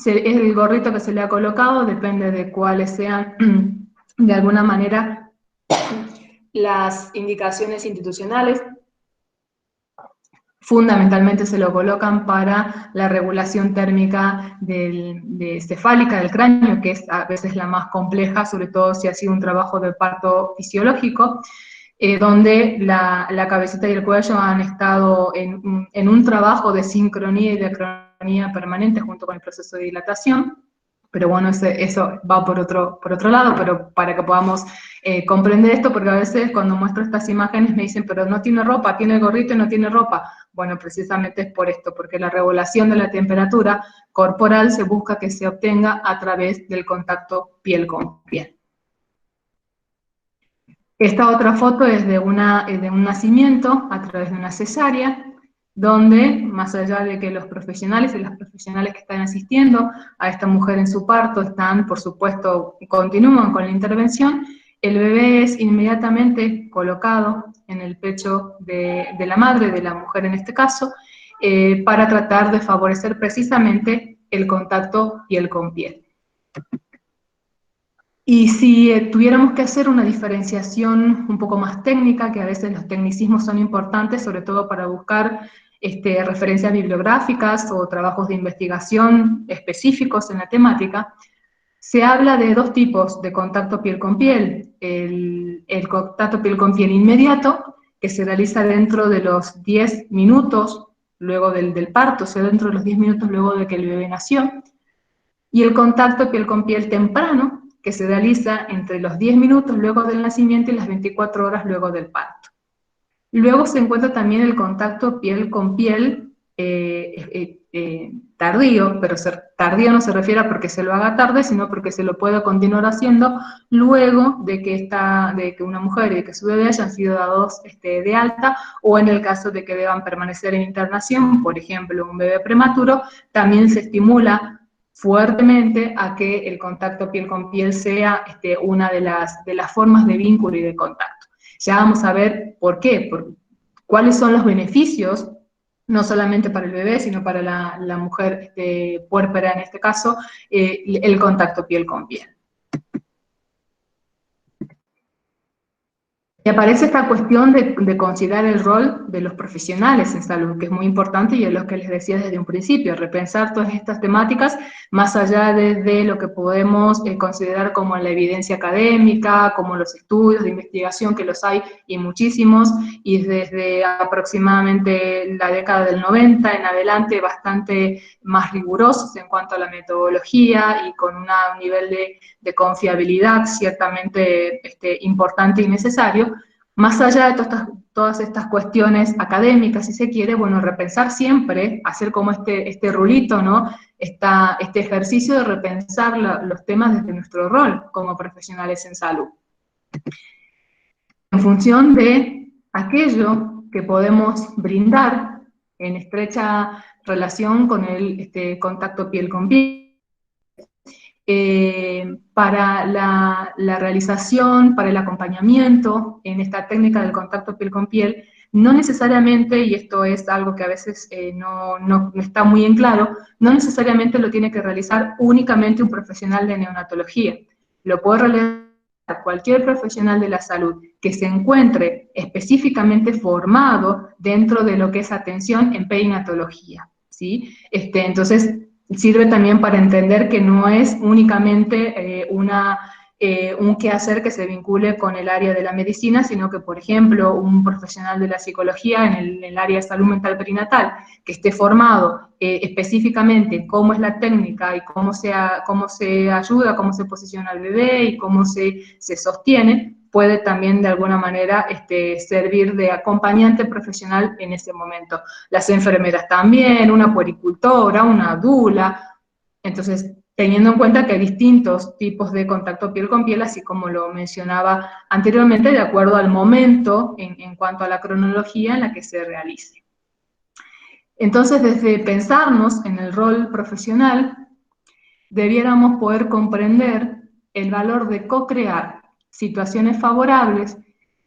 El gorrito que se le ha colocado depende de cuáles sean, de alguna manera, las indicaciones institucionales. Fundamentalmente se lo colocan para la regulación térmica cefálica del cráneo, que es a veces la más compleja, sobre todo si ha sido un trabajo de parto fisiológico, donde la cabecita y el cuello han estado en un trabajo de sincronía y de acronía permanente junto con el proceso de dilatación. Pero bueno, eso va por otro lado, pero para que podamos comprender esto, porque a veces cuando muestro estas imágenes me dicen, pero no tiene ropa, tiene el gorrito y no tiene ropa. Bueno, precisamente es por esto, porque la regulación de la temperatura corporal se busca que se obtenga a través del contacto piel con piel. Esta otra foto es de un nacimiento a través de una cesárea, donde, más allá de que los profesionales y las profesionales que están asistiendo a esta mujer en su parto están, por supuesto, continúan con la intervención, el bebé es inmediatamente colocado en el pecho de la madre, de la mujer en este caso, para tratar de favorecer precisamente el contacto piel con piel. Y si tuviéramos que hacer una diferenciación un poco más técnica, que a veces los tecnicismos son importantes, sobre todo para buscar referencias bibliográficas o trabajos de investigación específicos en la temática, se habla de dos tipos de contacto piel con piel. El contacto piel con piel inmediato, que se realiza dentro de los 10 minutos luego del parto, o sea, dentro de los 10 minutos luego de que el bebé nació, y el contacto piel con piel temprano, que se realiza entre los 10 minutos luego del nacimiento y las 24 horas luego del parto. Luego se encuentra también el contacto piel con piel tardío, pero tardío no se refiere a porque se lo haga tarde, sino porque se lo puede continuar haciendo luego de que una mujer y de que su bebé hayan sido dados de alta, o en el caso de que deban permanecer en internación, por ejemplo, un bebé prematuro, también se estimula fuertemente a que el contacto piel con piel sea una de las formas de vínculo y de contacto. Ya vamos a ver por qué, cuáles son los beneficios, no solamente para el bebé, sino para la mujer puérpera en este caso, el contacto piel con piel. Y aparece esta cuestión de considerar el rol de los profesionales en salud, que es muy importante y es lo que les decía desde un principio, repensar todas estas temáticas más allá de lo que podemos considerar como la evidencia académica, como los estudios de investigación, que los hay y muchísimos, y desde aproximadamente la década del 90 en adelante bastante más rigurosos en cuanto a la metodología y con un nivel de confiabilidad ciertamente importante y necesario. Más allá de todas estas todas estas cuestiones académicas, si se quiere, bueno, repensar siempre, hacer como este rulito, ¿no? Este ejercicio de repensar los temas desde nuestro rol como profesionales en salud. En función de aquello que podemos brindar en estrecha relación con el contacto piel con piel. Para la realización, para el acompañamiento en esta técnica del contacto piel con piel, no necesariamente, y esto es algo que a veces no está muy en claro, no necesariamente lo tiene que realizar únicamente un profesional de neonatología. Lo puede realizar cualquier profesional de la salud que se encuentre específicamente formado dentro de lo que es atención en perinatología, ¿sí? Entonces, sirve también para entender que no es únicamente un quehacer que se vincule con el área de la medicina, sino que, por ejemplo, un profesional de la psicología en el área de salud mental perinatal, que esté formado específicamente en cómo es la técnica y cómo se ayuda, cómo se posiciona al bebé y cómo se sostiene, puede también de alguna manera servir de acompañante profesional en ese momento. Las enfermeras también, una puericultora, una dula. Entonces, teniendo en cuenta que hay distintos tipos de contacto piel con piel, así como lo mencionaba anteriormente, de acuerdo al momento en cuanto a la cronología en la que se realice. Entonces, desde pensarnos en el rol profesional, debiéramos poder comprender el valor de co-crear situaciones favorables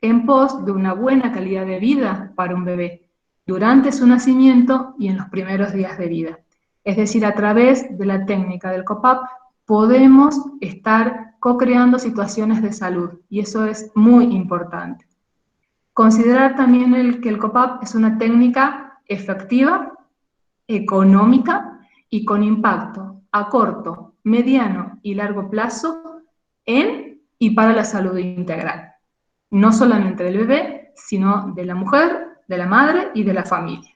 en pos de una buena calidad de vida para un bebé, durante su nacimiento y en los primeros días de vida. Es decir, a través de la técnica del COPAP podemos estar co-creando situaciones de salud, y eso es muy importante. Considerar también que el COPAP es una técnica efectiva, económica y con impacto a corto, mediano y largo plazo en y para la salud integral, no solamente del bebé, sino de la mujer, de la madre y de la familia.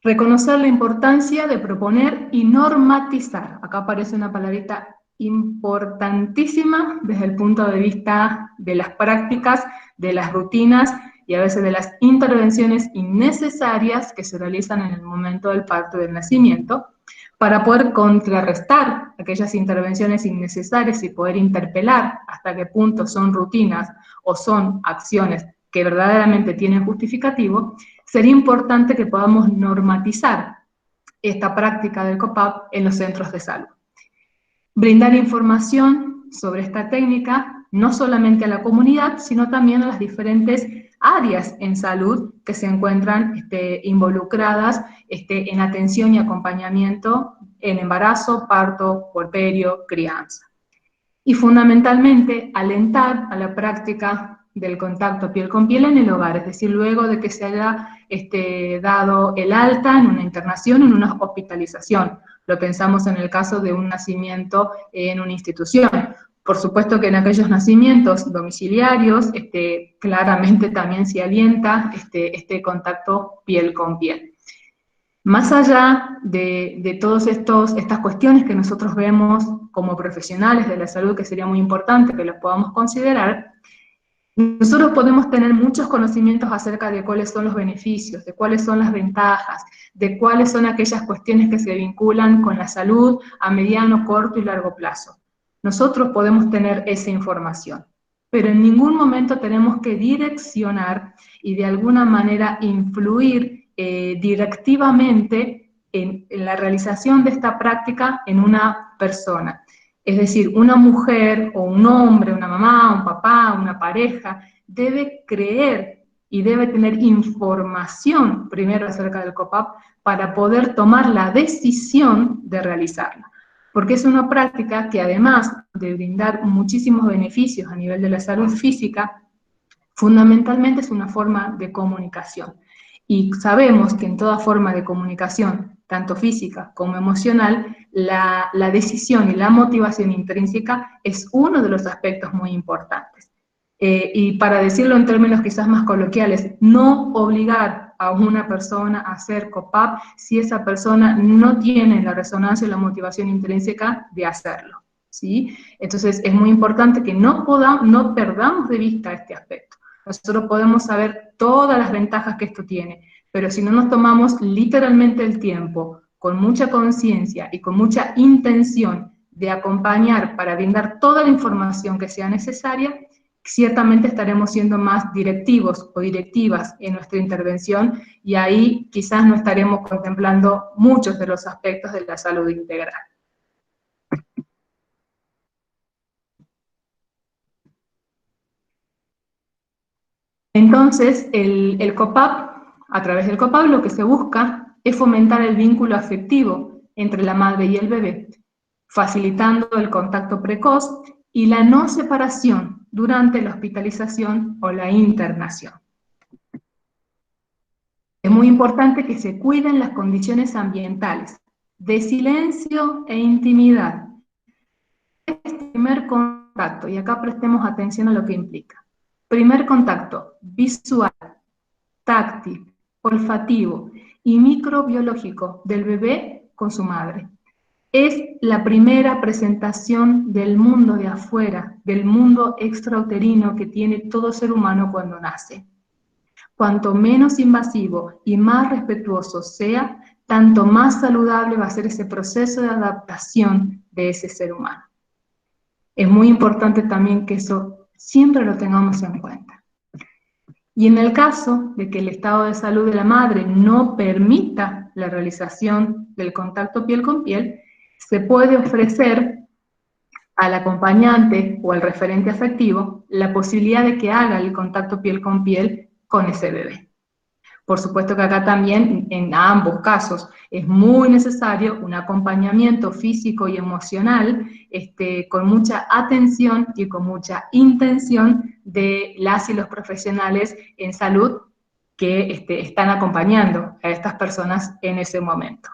Reconocer la importancia de proponer y normatizar. Acá aparece una palabrita importantísima desde el punto de vista de las prácticas, de las rutinas y a veces de las intervenciones innecesarias que se realizan en el momento del parto y del nacimiento, para poder contrarrestar aquellas intervenciones innecesarias y poder interpelar hasta qué punto son rutinas o son acciones que verdaderamente tienen justificativo. Sería importante que podamos normatizar esta práctica del COPAP en los centros de salud. Brindar información sobre esta técnica, no solamente a la comunidad, sino también a las diferentes áreas en salud que se encuentran involucradas en atención y acompañamiento en embarazo, parto, puerperio, crianza. Y fundamentalmente, alentar a la práctica del contacto piel con piel en el hogar, es decir, luego de que se haya dado el alta en una internación, en una hospitalización. Lo pensamos en el caso de un nacimiento en una institución. Por supuesto que en aquellos nacimientos domiciliarios, claramente también se alienta este contacto piel con piel. Más allá de todas estas cuestiones que nosotros vemos como profesionales de la salud, que sería muy importante que los podamos considerar, nosotros podemos tener muchos conocimientos acerca de cuáles son los beneficios, de cuáles son las ventajas, de cuáles son aquellas cuestiones que se vinculan con la salud a mediano, corto y largo plazo. Nosotros podemos tener esa información, pero en ningún momento tenemos que direccionar y de alguna manera influir directivamente en la realización de esta práctica en una persona. Es decir, una mujer o un hombre, una mamá, un papá, una pareja, debe creer y debe tener información primero acerca del COPAP para poder tomar la decisión de realizarla. Porque es una práctica que además de brindar muchísimos beneficios a nivel de la salud física, fundamentalmente es una forma de comunicación. Y sabemos que en toda forma de comunicación, tanto física como emocional, la decisión y la motivación intrínseca es uno de los aspectos muy importantes. Y para decirlo en términos quizás más coloquiales, no obligar a una persona a hacer COPAP si esa persona no tiene la resonancia y la motivación intrínseca de hacerlo, ¿sí? Entonces es muy importante que no perdamos de vista este aspecto. nosotros podemos saber todas las ventajas que esto tiene, pero si no nos tomamos literalmente el tiempo, con mucha conciencia y con mucha intención de acompañar para brindar toda la información que sea necesaria, ciertamente estaremos siendo más directivos o directivas en nuestra intervención y ahí quizás no estaremos contemplando muchos de los aspectos de la salud integral. Entonces, el COPAP, a través del COPAP lo que se busca es fomentar el vínculo afectivo entre la madre y el bebé, facilitando el contacto precoz y la no separación durante la hospitalización o la internación. Es muy importante que se cuiden las condiciones ambientales de silencio e intimidad. Este primer contacto, y acá prestemos atención a lo que implica. Primer contacto visual, táctil, olfativo y microbiológico del bebé con su madre. Es la primera presentación del mundo de afuera, del mundo extrauterino que tiene todo ser humano cuando nace. Cuanto menos invasivo y más respetuoso sea, tanto más saludable va a ser ese proceso de adaptación de ese ser humano. Es muy importante también que eso siempre lo tengamos en cuenta. Y en el caso de que el estado de salud de la madre no permita la realización del contacto piel con piel, se puede ofrecer al acompañante o al referente afectivo la posibilidad de que haga el contacto piel con piel con ese bebé. Por supuesto que acá también, en ambos casos, es muy necesario un acompañamiento físico y emocional con mucha atención y con mucha intención de las y los profesionales en salud que están acompañando a estas personas en ese momento.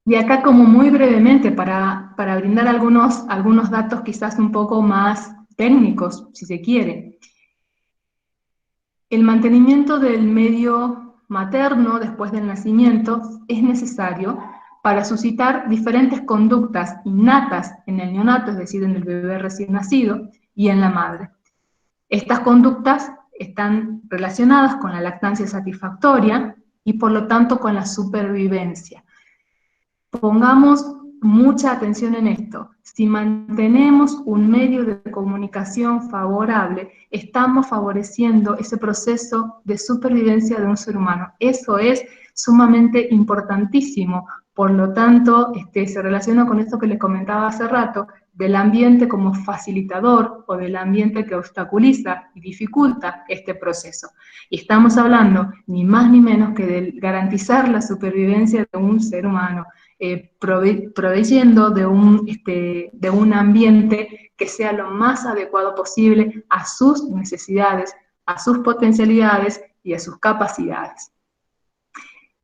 Y acá como muy brevemente, para brindar algunos datos quizás un poco más técnicos, si se quiere. El mantenimiento del medio materno después del nacimiento es necesario para suscitar diferentes conductas innatas en el neonato, es decir, en el bebé recién nacido, y en la madre. Estas conductas están relacionadas con la lactancia satisfactoria y por lo tanto con la supervivencia. Pongamos mucha atención en esto. Si mantenemos un medio de comunicación favorable, estamos favoreciendo ese proceso de supervivencia de un ser humano. Eso es sumamente importantísimo. Por lo tanto, se relaciona con esto que les comentaba hace rato, del ambiente como facilitador o del ambiente que obstaculiza y dificulta este proceso. Y estamos hablando ni más ni menos que de garantizar la supervivencia de un ser humano, proveyendo de un ambiente que sea lo más adecuado posible a sus necesidades, a sus potencialidades y a sus capacidades.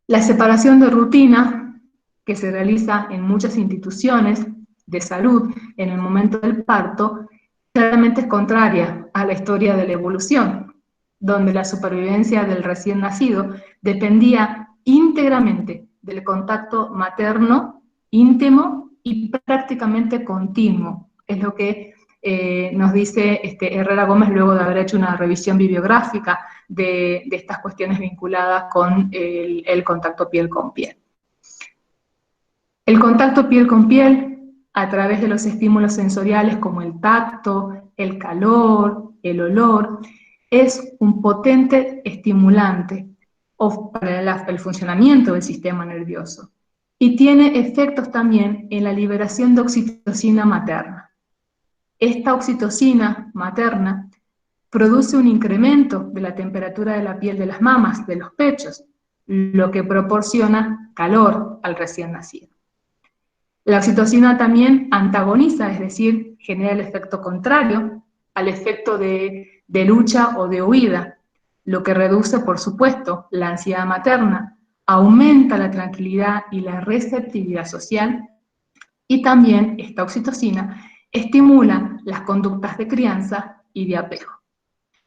La separación de rutina que se realiza en muchas instituciones de salud en el momento del parto, claramente es contraria a la historia de la evolución, donde la supervivencia del recién nacido dependía íntegramente del contacto materno, íntimo y prácticamente continuo. Es lo que nos dice Herrera Gómez luego de haber hecho una revisión bibliográfica de estas cuestiones vinculadas con el contacto piel con piel. El contacto piel con piel, a través de los estímulos sensoriales como el tacto, el calor, el olor, es un potente estimulante para el funcionamiento del sistema nervioso y tiene efectos también en la liberación de oxitocina materna. Esta oxitocina materna produce un incremento de la temperatura de la piel de las mamas, de los pechos, lo que proporciona calor al recién nacido. La oxitocina también antagoniza, es decir, genera el efecto contrario al efecto de lucha o de huida, lo que reduce, por supuesto, la ansiedad materna, aumenta la tranquilidad y la receptividad social, y también esta oxitocina estimula las conductas de crianza y de apego.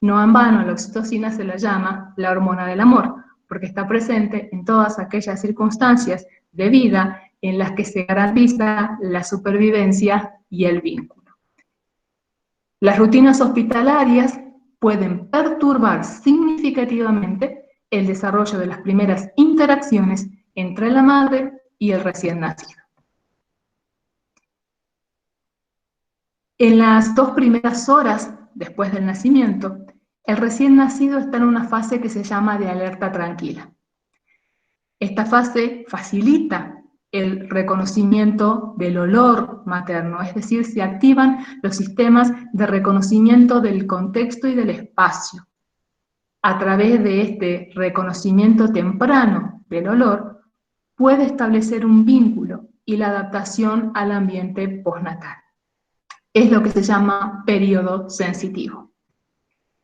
No en vano a la oxitocina se la llama la hormona del amor, porque está presente en todas aquellas circunstancias de vida en las que se garantiza la supervivencia y el vínculo. Las rutinas hospitalarias pueden perturbar significativamente el desarrollo de las primeras interacciones entre la madre y el recién nacido. En las 2 primeras horas después del nacimiento, el recién nacido está en una fase que se llama de alerta tranquila. Esta fase facilita el reconocimiento del olor materno, es decir, se activan los sistemas de reconocimiento del contexto y del espacio. A través de este reconocimiento temprano del olor, puede establecer un vínculo y la adaptación al ambiente postnatal. Es lo que se llama periodo sensitivo.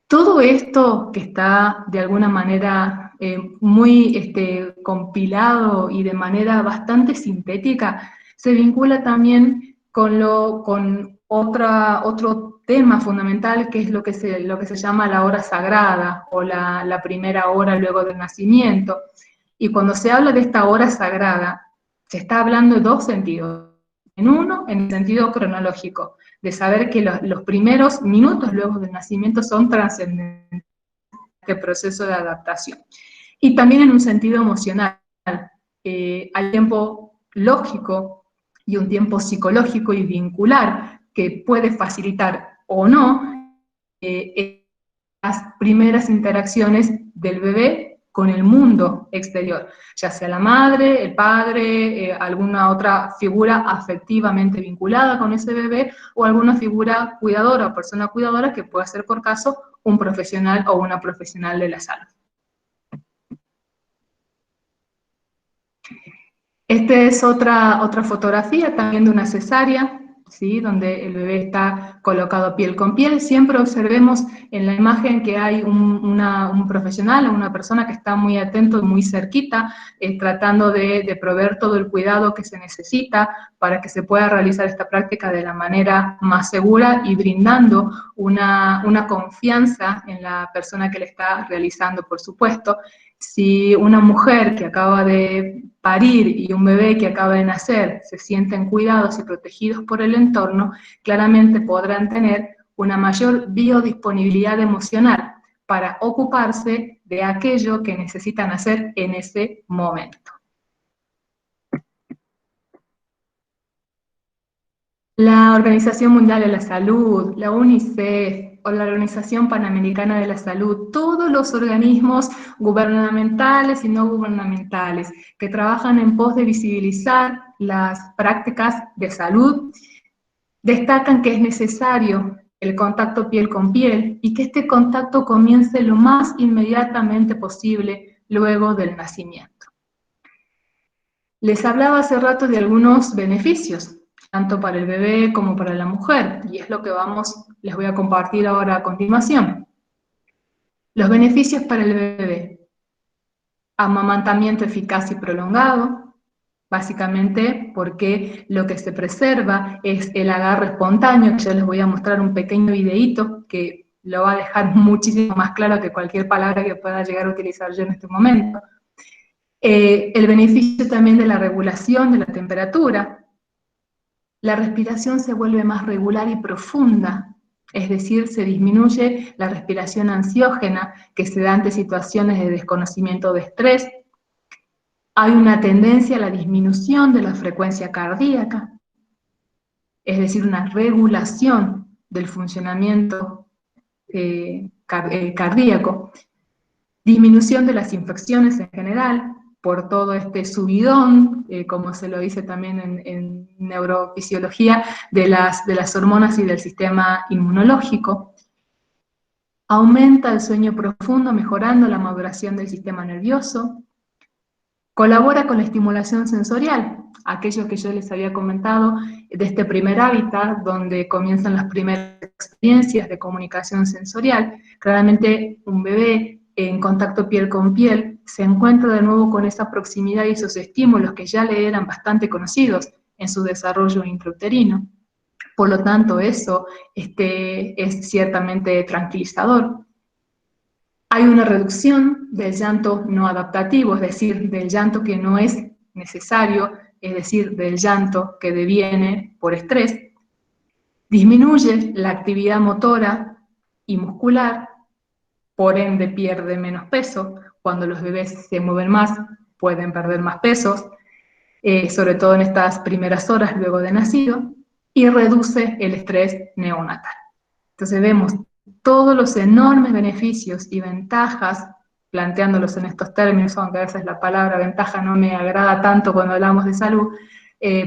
Todo esto que está de alguna manera muy compilado y de manera bastante sintética, se vincula también con otro tema fundamental, que es lo que se llama la hora sagrada, o la primera hora luego del nacimiento. Y cuando se habla de esta hora sagrada, se está hablando de 2 sentidos. En uno, en el sentido cronológico, de saber que los primeros minutos luego del nacimiento son trascendentes en este proceso de adaptación. Y también en un sentido emocional. Hay tiempo lógico y un tiempo psicológico y vincular que puede facilitar o no las primeras interacciones del bebé con el mundo exterior, ya sea la madre, el padre, alguna otra figura afectivamente vinculada con ese bebé, o alguna figura cuidadora o persona cuidadora que pueda ser, por caso, un profesional o una profesional de la salud. Esta es otra fotografía también de una cesárea, ¿sí? Donde el bebé está colocado piel con piel. Siempre observemos en la imagen que hay un profesional o una persona que está muy atento y muy cerquita, tratando de proveer todo el cuidado que se necesita para que se pueda realizar esta práctica de la manera más segura y brindando una confianza en la persona que le está realizando, por supuesto. Si una mujer que acaba de parir y un bebé que acaba de nacer se sienten cuidados y protegidos por el entorno, claramente podrán tener una mayor biodisponibilidad emocional para ocuparse de aquello que necesitan hacer en ese momento. La Organización Mundial de la Salud, la UNICEF o la Organización Panamericana de la Salud, todos los organismos gubernamentales y no gubernamentales que trabajan en pos de visibilizar las prácticas de salud, destacan que es necesario el contacto piel con piel y que este contacto comience lo más inmediatamente posible luego del nacimiento. Les hablaba hace rato de algunos beneficios, tanto para el bebé como para la mujer, y es lo que les voy a compartir ahora a continuación. Los beneficios para el bebé: amamantamiento eficaz y prolongado, básicamente porque lo que se preserva es el agarre espontáneo, que yo les voy a mostrar un pequeño videíto que lo va a dejar muchísimo más claro que cualquier palabra que pueda llegar a utilizar yo en este momento. El beneficio también de la regulación de la temperatura. La respiración se vuelve más regular y profunda, es decir, se disminuye la respiración ansiógena que se da ante situaciones de desconocimiento de estrés. Hay una tendencia a la disminución de la frecuencia cardíaca, es decir, una regulación del funcionamiento cardíaco. Disminución de las infecciones en general, por todo este subidón, como se lo dice también en neurofisiología, de las hormonas y del sistema inmunológico. Aumenta el sueño profundo, mejorando la maduración del sistema nervioso. Colabora con la estimulación sensorial, aquello que yo les había comentado de este primer hábitat, donde comienzan las primeras experiencias de comunicación sensorial. Claramente un bebé en contacto piel con piel se encuentra de nuevo con esa proximidad y esos estímulos que ya le eran bastante conocidos en su desarrollo intrauterino. Por lo tanto, eso es ciertamente tranquilizador. Hay una reducción del llanto no adaptativo, es decir, del llanto que no es necesario, es decir, del llanto que deviene por estrés. Disminuye la actividad motora y muscular, por ende pierde menos peso. Cuando los bebés se mueven más, pueden perder más pesos, sobre todo en estas primeras horas luego de nacido, y reduce el estrés neonatal. Entonces vemos todos los enormes beneficios y ventajas, planteándolos en estos términos, aunque a veces la palabra ventaja no me agrada tanto cuando hablamos de salud,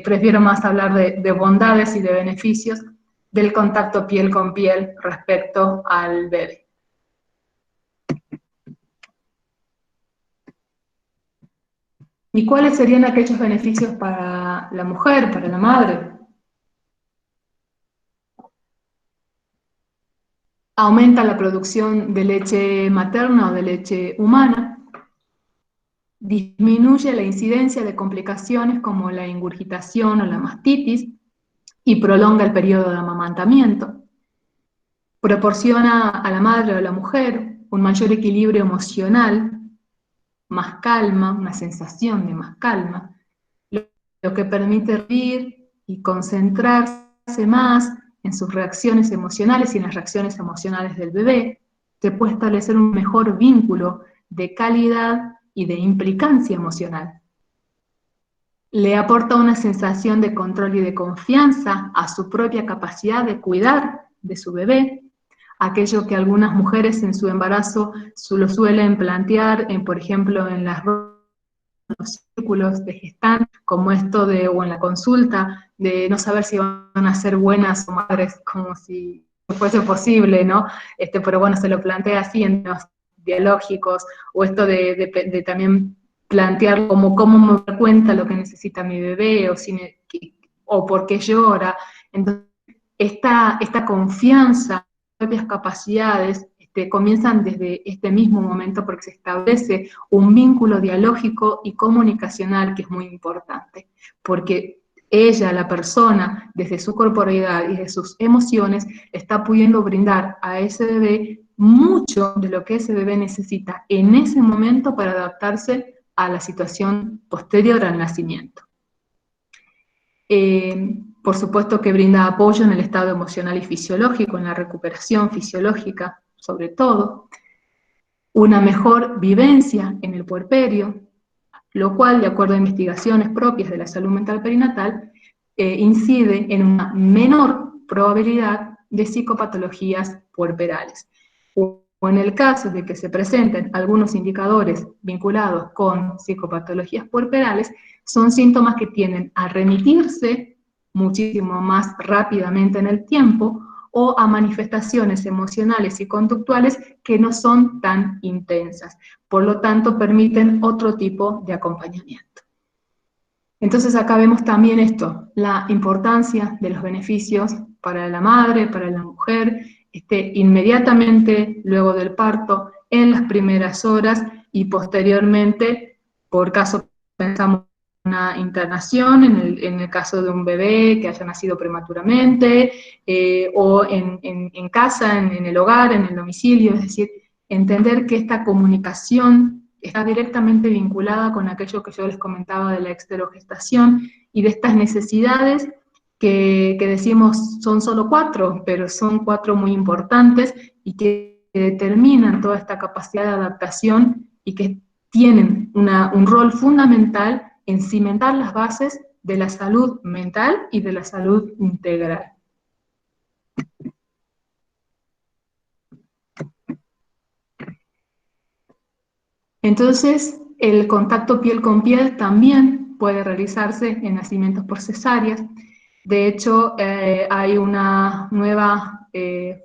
prefiero más hablar de bondades y de beneficios del contacto piel con piel respecto al bebé. ¿Y cuáles serían aquellos beneficios para la mujer, para la madre? Aumenta la producción de leche materna o de leche humana, disminuye la incidencia de complicaciones como la ingurgitación o la mastitis y prolonga el periodo de amamantamiento. Proporciona a la madre o a la mujer un mayor equilibrio emocional, más calma, una sensación de más calma, lo que permite vivir y concentrarse más en sus reacciones emocionales y en las reacciones emocionales del bebé. Se puede establecer un mejor vínculo de calidad y de implicancia emocional. Le aporta una sensación de control y de confianza a su propia capacidad de cuidar de su bebé, aquello que algunas mujeres en su embarazo lo suelen plantear, por ejemplo, en los círculos de gestante, como esto de, o en la consulta, de no saber si van a ser buenas o madres, como si fuese posible, ¿no? Pero bueno, se lo plantea así en los dialógicos, o esto de también plantear como cómo me doy cuenta lo que necesita mi bebé, o por qué llora. Entonces, esta confianza en sus propias capacidades comienzan desde este mismo momento porque se establece un vínculo dialógico y comunicacional que es muy importante, porque ella, la persona, desde su corporeidad y de sus emociones, está pudiendo brindar a ese bebé mucho de lo que ese bebé necesita en ese momento para adaptarse a la situación posterior al nacimiento. Por supuesto que brinda apoyo en el estado emocional y fisiológico, en la recuperación fisiológica, sobre todo, una mejor vivencia en el puerperio, lo cual, de acuerdo a investigaciones propias de la salud mental perinatal, incide en una menor probabilidad de psicopatologías puerperales. O en el caso de que se presenten algunos indicadores vinculados con psicopatologías puerperales, son síntomas que tienden a remitirse muchísimo más rápidamente en el tiempo o a manifestaciones emocionales y conductuales que no son tan intensas. Por lo tanto, permiten otro tipo de acompañamiento. Entonces acá vemos también esto, la importancia de los beneficios para la madre, para la mujer, inmediatamente luego del parto, en las primeras horas y posteriormente, por caso pensamos una internación en el caso de un bebé que haya nacido prematuramente, o en casa, en el hogar, en el domicilio, es decir, entender que esta comunicación está directamente vinculada con aquello que yo les comentaba de la exterogestación y de estas necesidades que decimos son solo 4, pero son 4 muy importantes y que determinan toda esta capacidad de adaptación y que tienen un rol fundamental en cimentar las bases de la salud mental y de la salud integral. Entonces, el contacto piel con piel también puede realizarse en nacimientos por cesáreas. De hecho, hay una nueva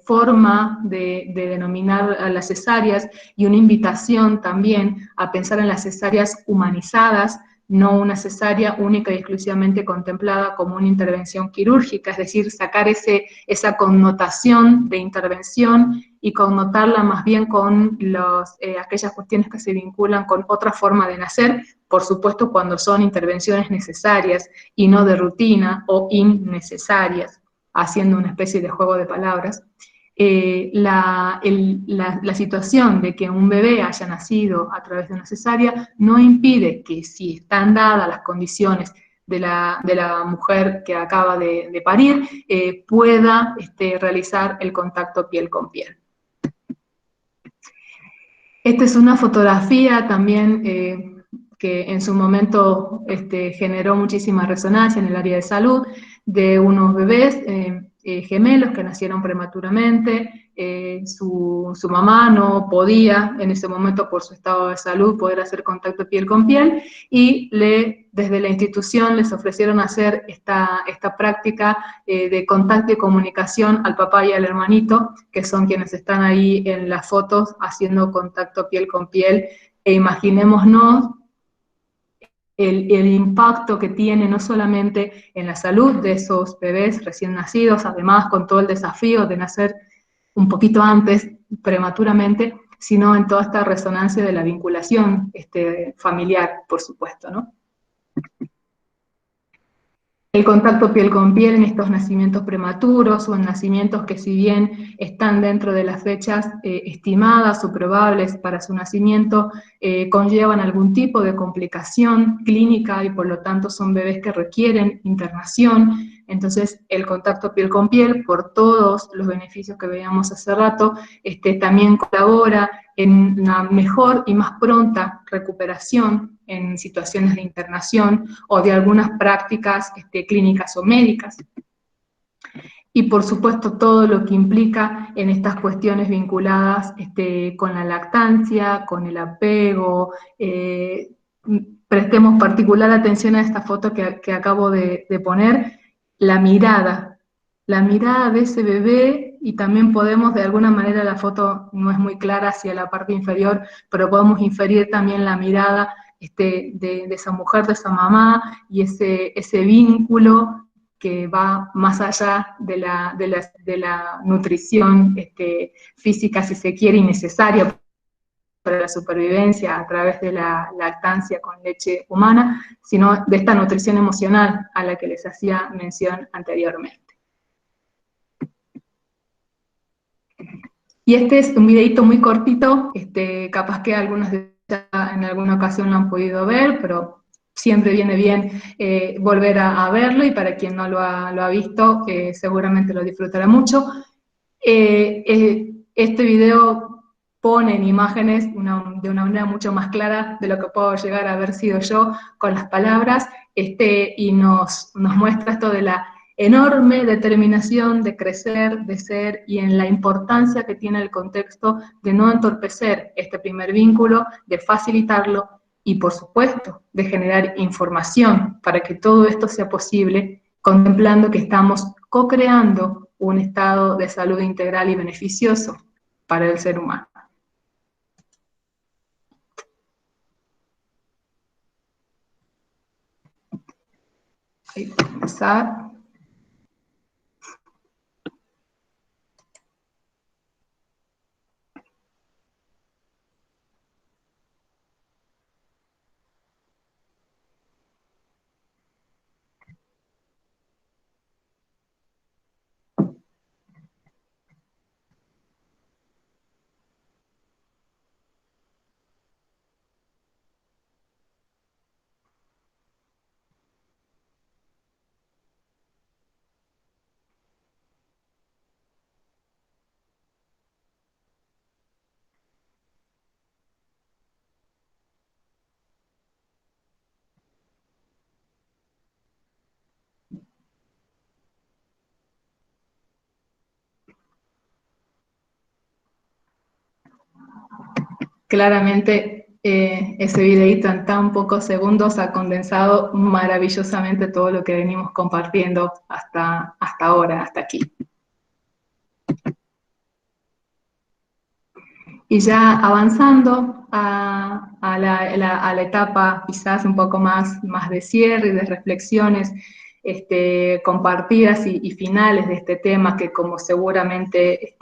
forma de denominar a las cesáreas y una invitación también a pensar en las cesáreas humanizadas, no una cesárea única y exclusivamente contemplada como una intervención quirúrgica, es decir, sacar esa connotación de intervención y connotarla más bien con aquellas cuestiones que se vinculan con otra forma de nacer, por supuesto cuando son intervenciones necesarias y no de rutina o innecesarias, haciendo una especie de juego de palabras. La situación de que un bebé haya nacido a través de una cesárea no impide que, si están dadas las condiciones de la mujer que acaba de parir, pueda realizar el contacto piel con piel. Esta es una fotografía también que en su momento generó muchísima resonancia en el área de salud, de unos bebés gemelos que nacieron prematuramente. Su mamá no podía en ese momento, por su estado de salud, poder hacer contacto piel con piel, y desde la institución les ofrecieron hacer esta práctica de contacto y comunicación al papá y al hermanito, que son quienes están ahí en las fotos haciendo contacto piel con piel, e imaginémonos el impacto que tiene no solamente en la salud de esos bebés recién nacidos, además con todo el desafío de nacer un poquito antes, prematuramente, sino en toda esta resonancia de la vinculación familiar, por supuesto, ¿no? El contacto piel con piel en estos nacimientos prematuros o en nacimientos que, si bien están dentro de las fechas estimadas o probables para su nacimiento, conllevan algún tipo de complicación clínica y por lo tanto son bebés que requieren internación. Entonces el contacto piel con piel, por todos los beneficios que veíamos hace rato, también colabora en una mejor y más pronta recuperación en situaciones de internación o de algunas prácticas clínicas o médicas. Y por supuesto todo lo que implica en estas cuestiones vinculadas con la lactancia, con el apego. Prestemos particular atención a esta foto que acabo de poner, la mirada de ese bebé, y también podemos, de alguna manera la foto no es muy clara hacia la parte inferior, pero podemos inferir también la mirada de esa mujer, de esa mamá, y ese vínculo que va más allá de la nutrición física, si se quiere, y necesaria para la supervivencia a través de la lactancia con leche humana, sino de esta nutrición emocional a la que les hacía mención anteriormente. Y este es un videito muy cortito, capaz que algunos de ustedes en alguna ocasión lo han podido ver, pero siempre viene bien volver a verlo, y para quien no lo ha visto, seguramente lo disfrutará mucho. Este video pone en imágenes de una manera mucho más clara de lo que puedo llegar a haber sido yo con las palabras, y nos muestra esto de la enorme determinación de crecer, de ser, y en la importancia que tiene el contexto de no entorpecer este primer vínculo, de facilitarlo y, por supuesto, de generar información para que todo esto sea posible, contemplando que estamos co-creando un estado de salud integral y beneficioso para el ser humano. Ahí voy a empezar. Claramente ese videíto en tan pocos segundos ha condensado maravillosamente todo lo que venimos compartiendo hasta ahora, hasta aquí. Y ya avanzando a la etapa quizás un poco más de cierre y de reflexiones compartidas y finales de este tema, que como seguramente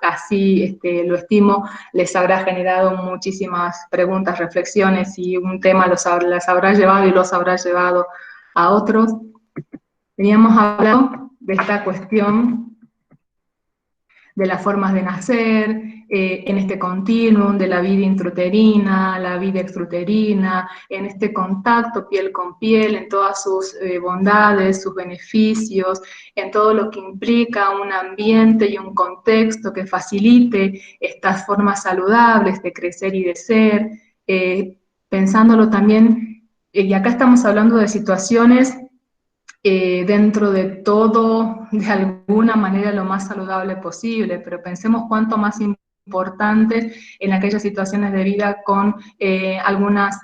así lo estimo, les habrá generado muchísimas preguntas, reflexiones, y un tema las habrá llevado y los habrá llevado a otros. Veníamos hablando de esta cuestión de las formas de nacer, en este continuum de la vida intrauterina, la vida extrauterina, en este contacto piel con piel, en todas sus bondades, sus beneficios, en todo lo que implica un ambiente y un contexto que facilite estas formas saludables de crecer y de ser, pensándolo también, y acá estamos hablando de situaciones dentro de todo, de alguna manera lo más saludable posible, pero pensemos cuánto más importante en aquellas situaciones de vida con algunas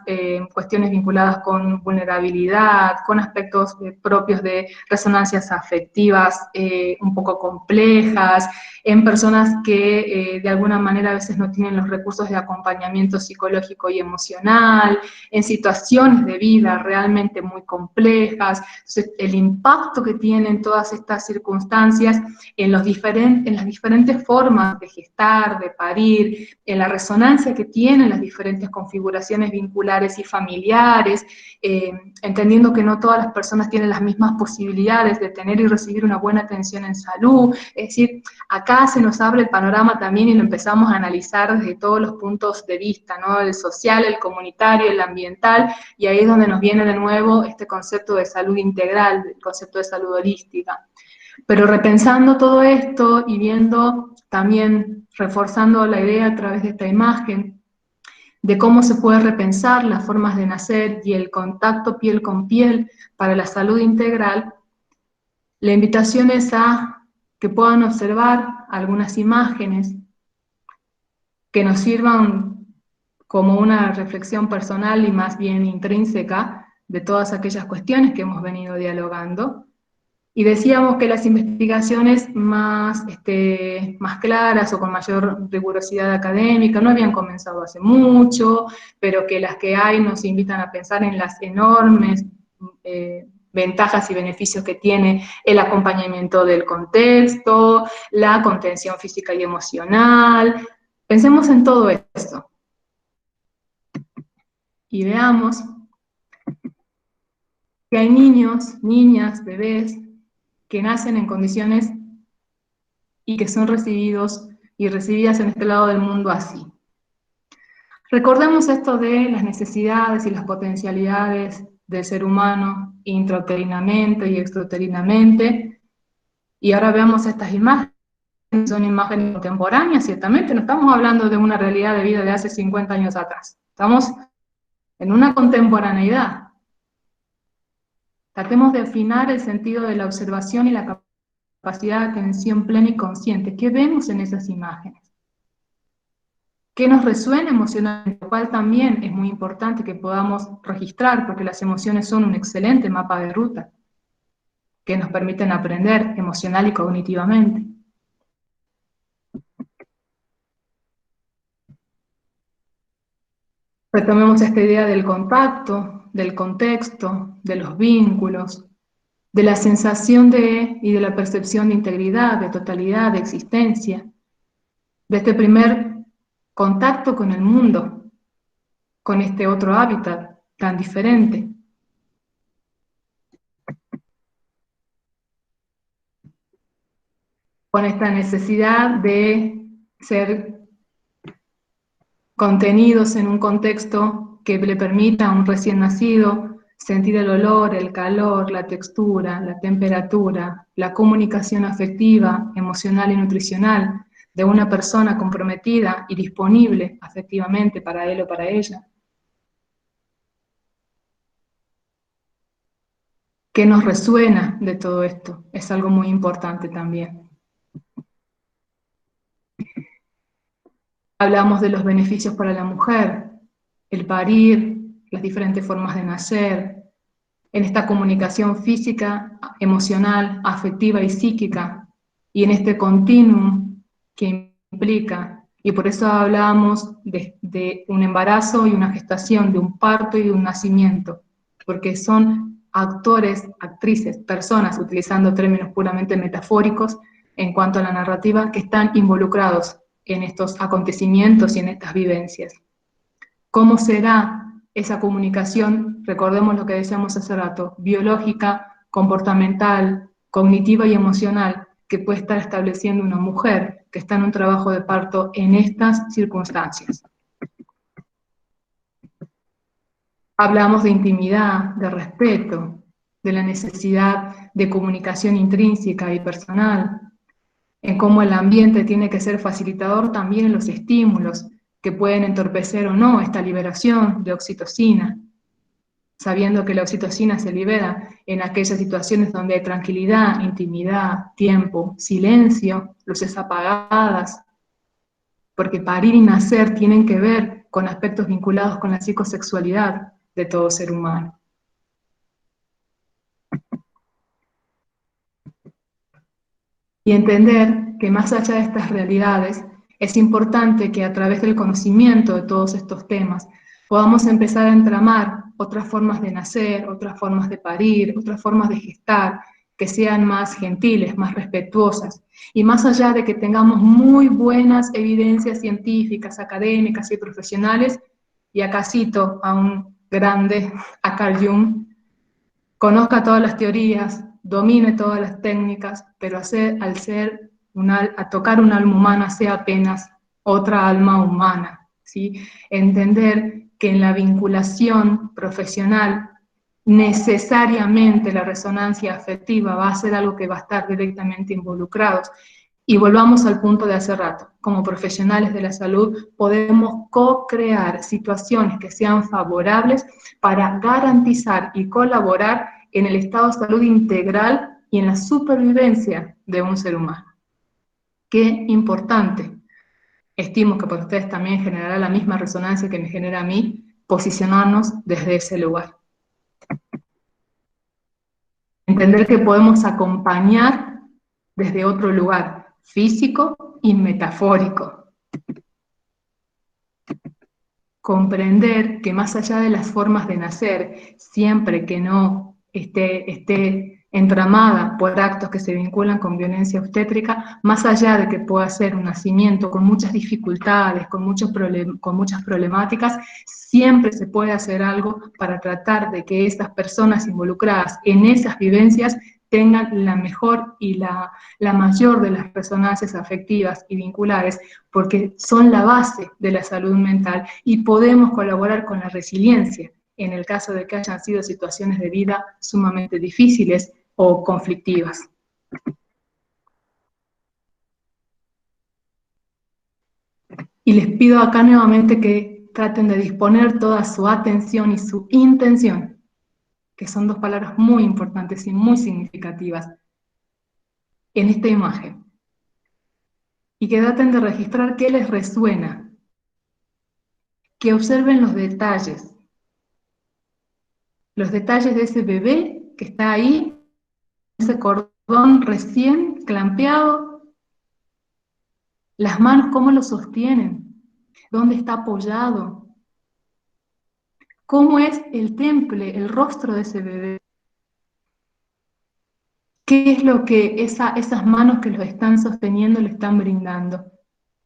cuestiones vinculadas con vulnerabilidad, con aspectos propios de resonancias afectivas un poco complejas, en personas que de alguna manera a veces no tienen los recursos de acompañamiento psicológico y emocional, en situaciones de vida realmente muy complejas. Entonces, el impacto que tienen todas estas circunstancias en las diferentes formas de gestar, de parir, en la resonancia que tienen las diferentes configuraciones vinculares y familiares, entendiendo que no todas las personas tienen las mismas posibilidades de tener y recibir una buena atención en salud. Es decir, acá se nos abre el panorama también y lo empezamos a analizar desde todos los puntos de vista, ¿no? El social, el comunitario, el ambiental, y ahí es donde nos viene de nuevo este concepto de salud integral, el concepto de salud holística. Pero repensando todo esto y viendo también, reforzando la idea a través de esta imagen, de cómo se puede repensar las formas de nacer y el contacto piel con piel para la salud integral, la invitación es a que puedan observar algunas imágenes que nos sirvan como una reflexión personal y más bien intrínseca de todas aquellas cuestiones que hemos venido dialogando. Y decíamos que las investigaciones más claras o con mayor rigurosidad académica no habían comenzado hace mucho, pero que las que hay nos invitan a pensar en las enormes ventajas y beneficios que tiene el acompañamiento del contexto, la contención física y emocional. Pensemos en todo esto. Y veamos que hay niños, niñas, bebés, que nacen en condiciones y que son recibidos y recibidas en este lado del mundo así. Recordemos esto de las necesidades y las potencialidades del ser humano intrauterinamente y extrauterinamente, y ahora veamos estas imágenes, son imágenes contemporáneas, ciertamente, no estamos hablando de una realidad de vida de hace 50 años atrás, estamos en una contemporaneidad. Tratemos de afinar el sentido de la observación y la capacidad de atención plena y consciente. ¿Qué vemos en esas imágenes? ¿Qué nos resuena emocionalmente? Lo cual también es muy importante que podamos registrar, porque las emociones son un excelente mapa de ruta que nos permiten aprender emocional y cognitivamente. Retomemos esta idea del contacto, del contexto, de los vínculos, de la sensación y de la percepción de integridad, de totalidad, de existencia, de este primer contacto con el mundo, con este otro hábitat tan diferente. Con esta necesidad de ser contenidos en un contexto que le permita a un recién nacido sentir el olor, el calor, la textura, la temperatura, la comunicación afectiva, emocional y nutricional de una persona comprometida y disponible afectivamente para él o para ella. ¿Qué nos resuena de todo esto? Es algo muy importante también. Hablamos de los beneficios para la mujer, el parir, las diferentes formas de nacer, en esta comunicación física, emocional, afectiva y psíquica, y en este continuum que implica, y por eso hablamos de un embarazo y una gestación, de un parto y de un nacimiento, porque son actores, actrices, personas, utilizando términos puramente metafóricos en cuanto a la narrativa, que están involucrados en estos acontecimientos y en estas vivencias. ¿Cómo será esa comunicación? Recordemos lo que decíamos hace rato, biológica, comportamental, cognitiva y emocional, que puede estar estableciendo una mujer que está en un trabajo de parto en estas circunstancias. Hablamos de intimidad, de respeto, de la necesidad de comunicación intrínseca y personal, en cómo el ambiente tiene que ser facilitador también en los estímulos que pueden entorpecer o no esta liberación de oxitocina, sabiendo que la oxitocina se libera en aquellas situaciones donde hay tranquilidad, intimidad, tiempo, silencio, luces apagadas, porque parir y nacer tienen que ver con aspectos vinculados con la psicosexualidad de todo ser humano. Y entender que más allá de estas realidades, es importante que a través del conocimiento de todos estos temas podamos empezar a entramar otras formas de nacer, otras formas de parir, otras formas de gestar, que sean más gentiles, más respetuosas. Y más allá de que tengamos muy buenas evidencias científicas, académicas y profesionales, y acá cito a un grande, a Carl Jung, conozca todas las teorías, domine todas las técnicas, pero a tocar un alma humana sea apenas otra alma humana, ¿sí? Entender que en la vinculación profesional necesariamente la resonancia afectiva va a ser algo que va a estar directamente involucrados. Y volvamos al punto de hace rato, como profesionales de la salud podemos co-crear situaciones que sean favorables para garantizar y colaborar en el estado de salud integral y en la supervivencia de un ser humano. Qué importante. Estimo que para ustedes también generará la misma resonancia que me genera a mí posicionarnos desde ese lugar. Entender que podemos acompañar desde otro lugar, físico y metafórico. Comprender que más allá de las formas de nacer, siempre que no esté entramada por actos que se vinculan con violencia obstétrica, más allá de que pueda ser un nacimiento con muchas dificultades, con muchas problemáticas, siempre se puede hacer algo para tratar de que estas personas involucradas en esas vivencias tengan la mejor y la mayor de las resonancias afectivas y vinculares, porque son la base de la salud mental y podemos colaborar con la resiliencia en el caso de que hayan sido situaciones de vida sumamente difíciles o conflictivas. Y les pido acá nuevamente que traten de disponer toda su atención y su intención, que son dos palabras muy importantes y muy significativas, en esta imagen. Y que traten de registrar qué les resuena, que observen los detalles de ese bebé que está ahí, ese cordón recién clampeado, las manos cómo lo sostienen, dónde está apoyado, cómo es el temple, el rostro de ese bebé, qué es lo que esas manos que lo están sosteniendo le están brindando.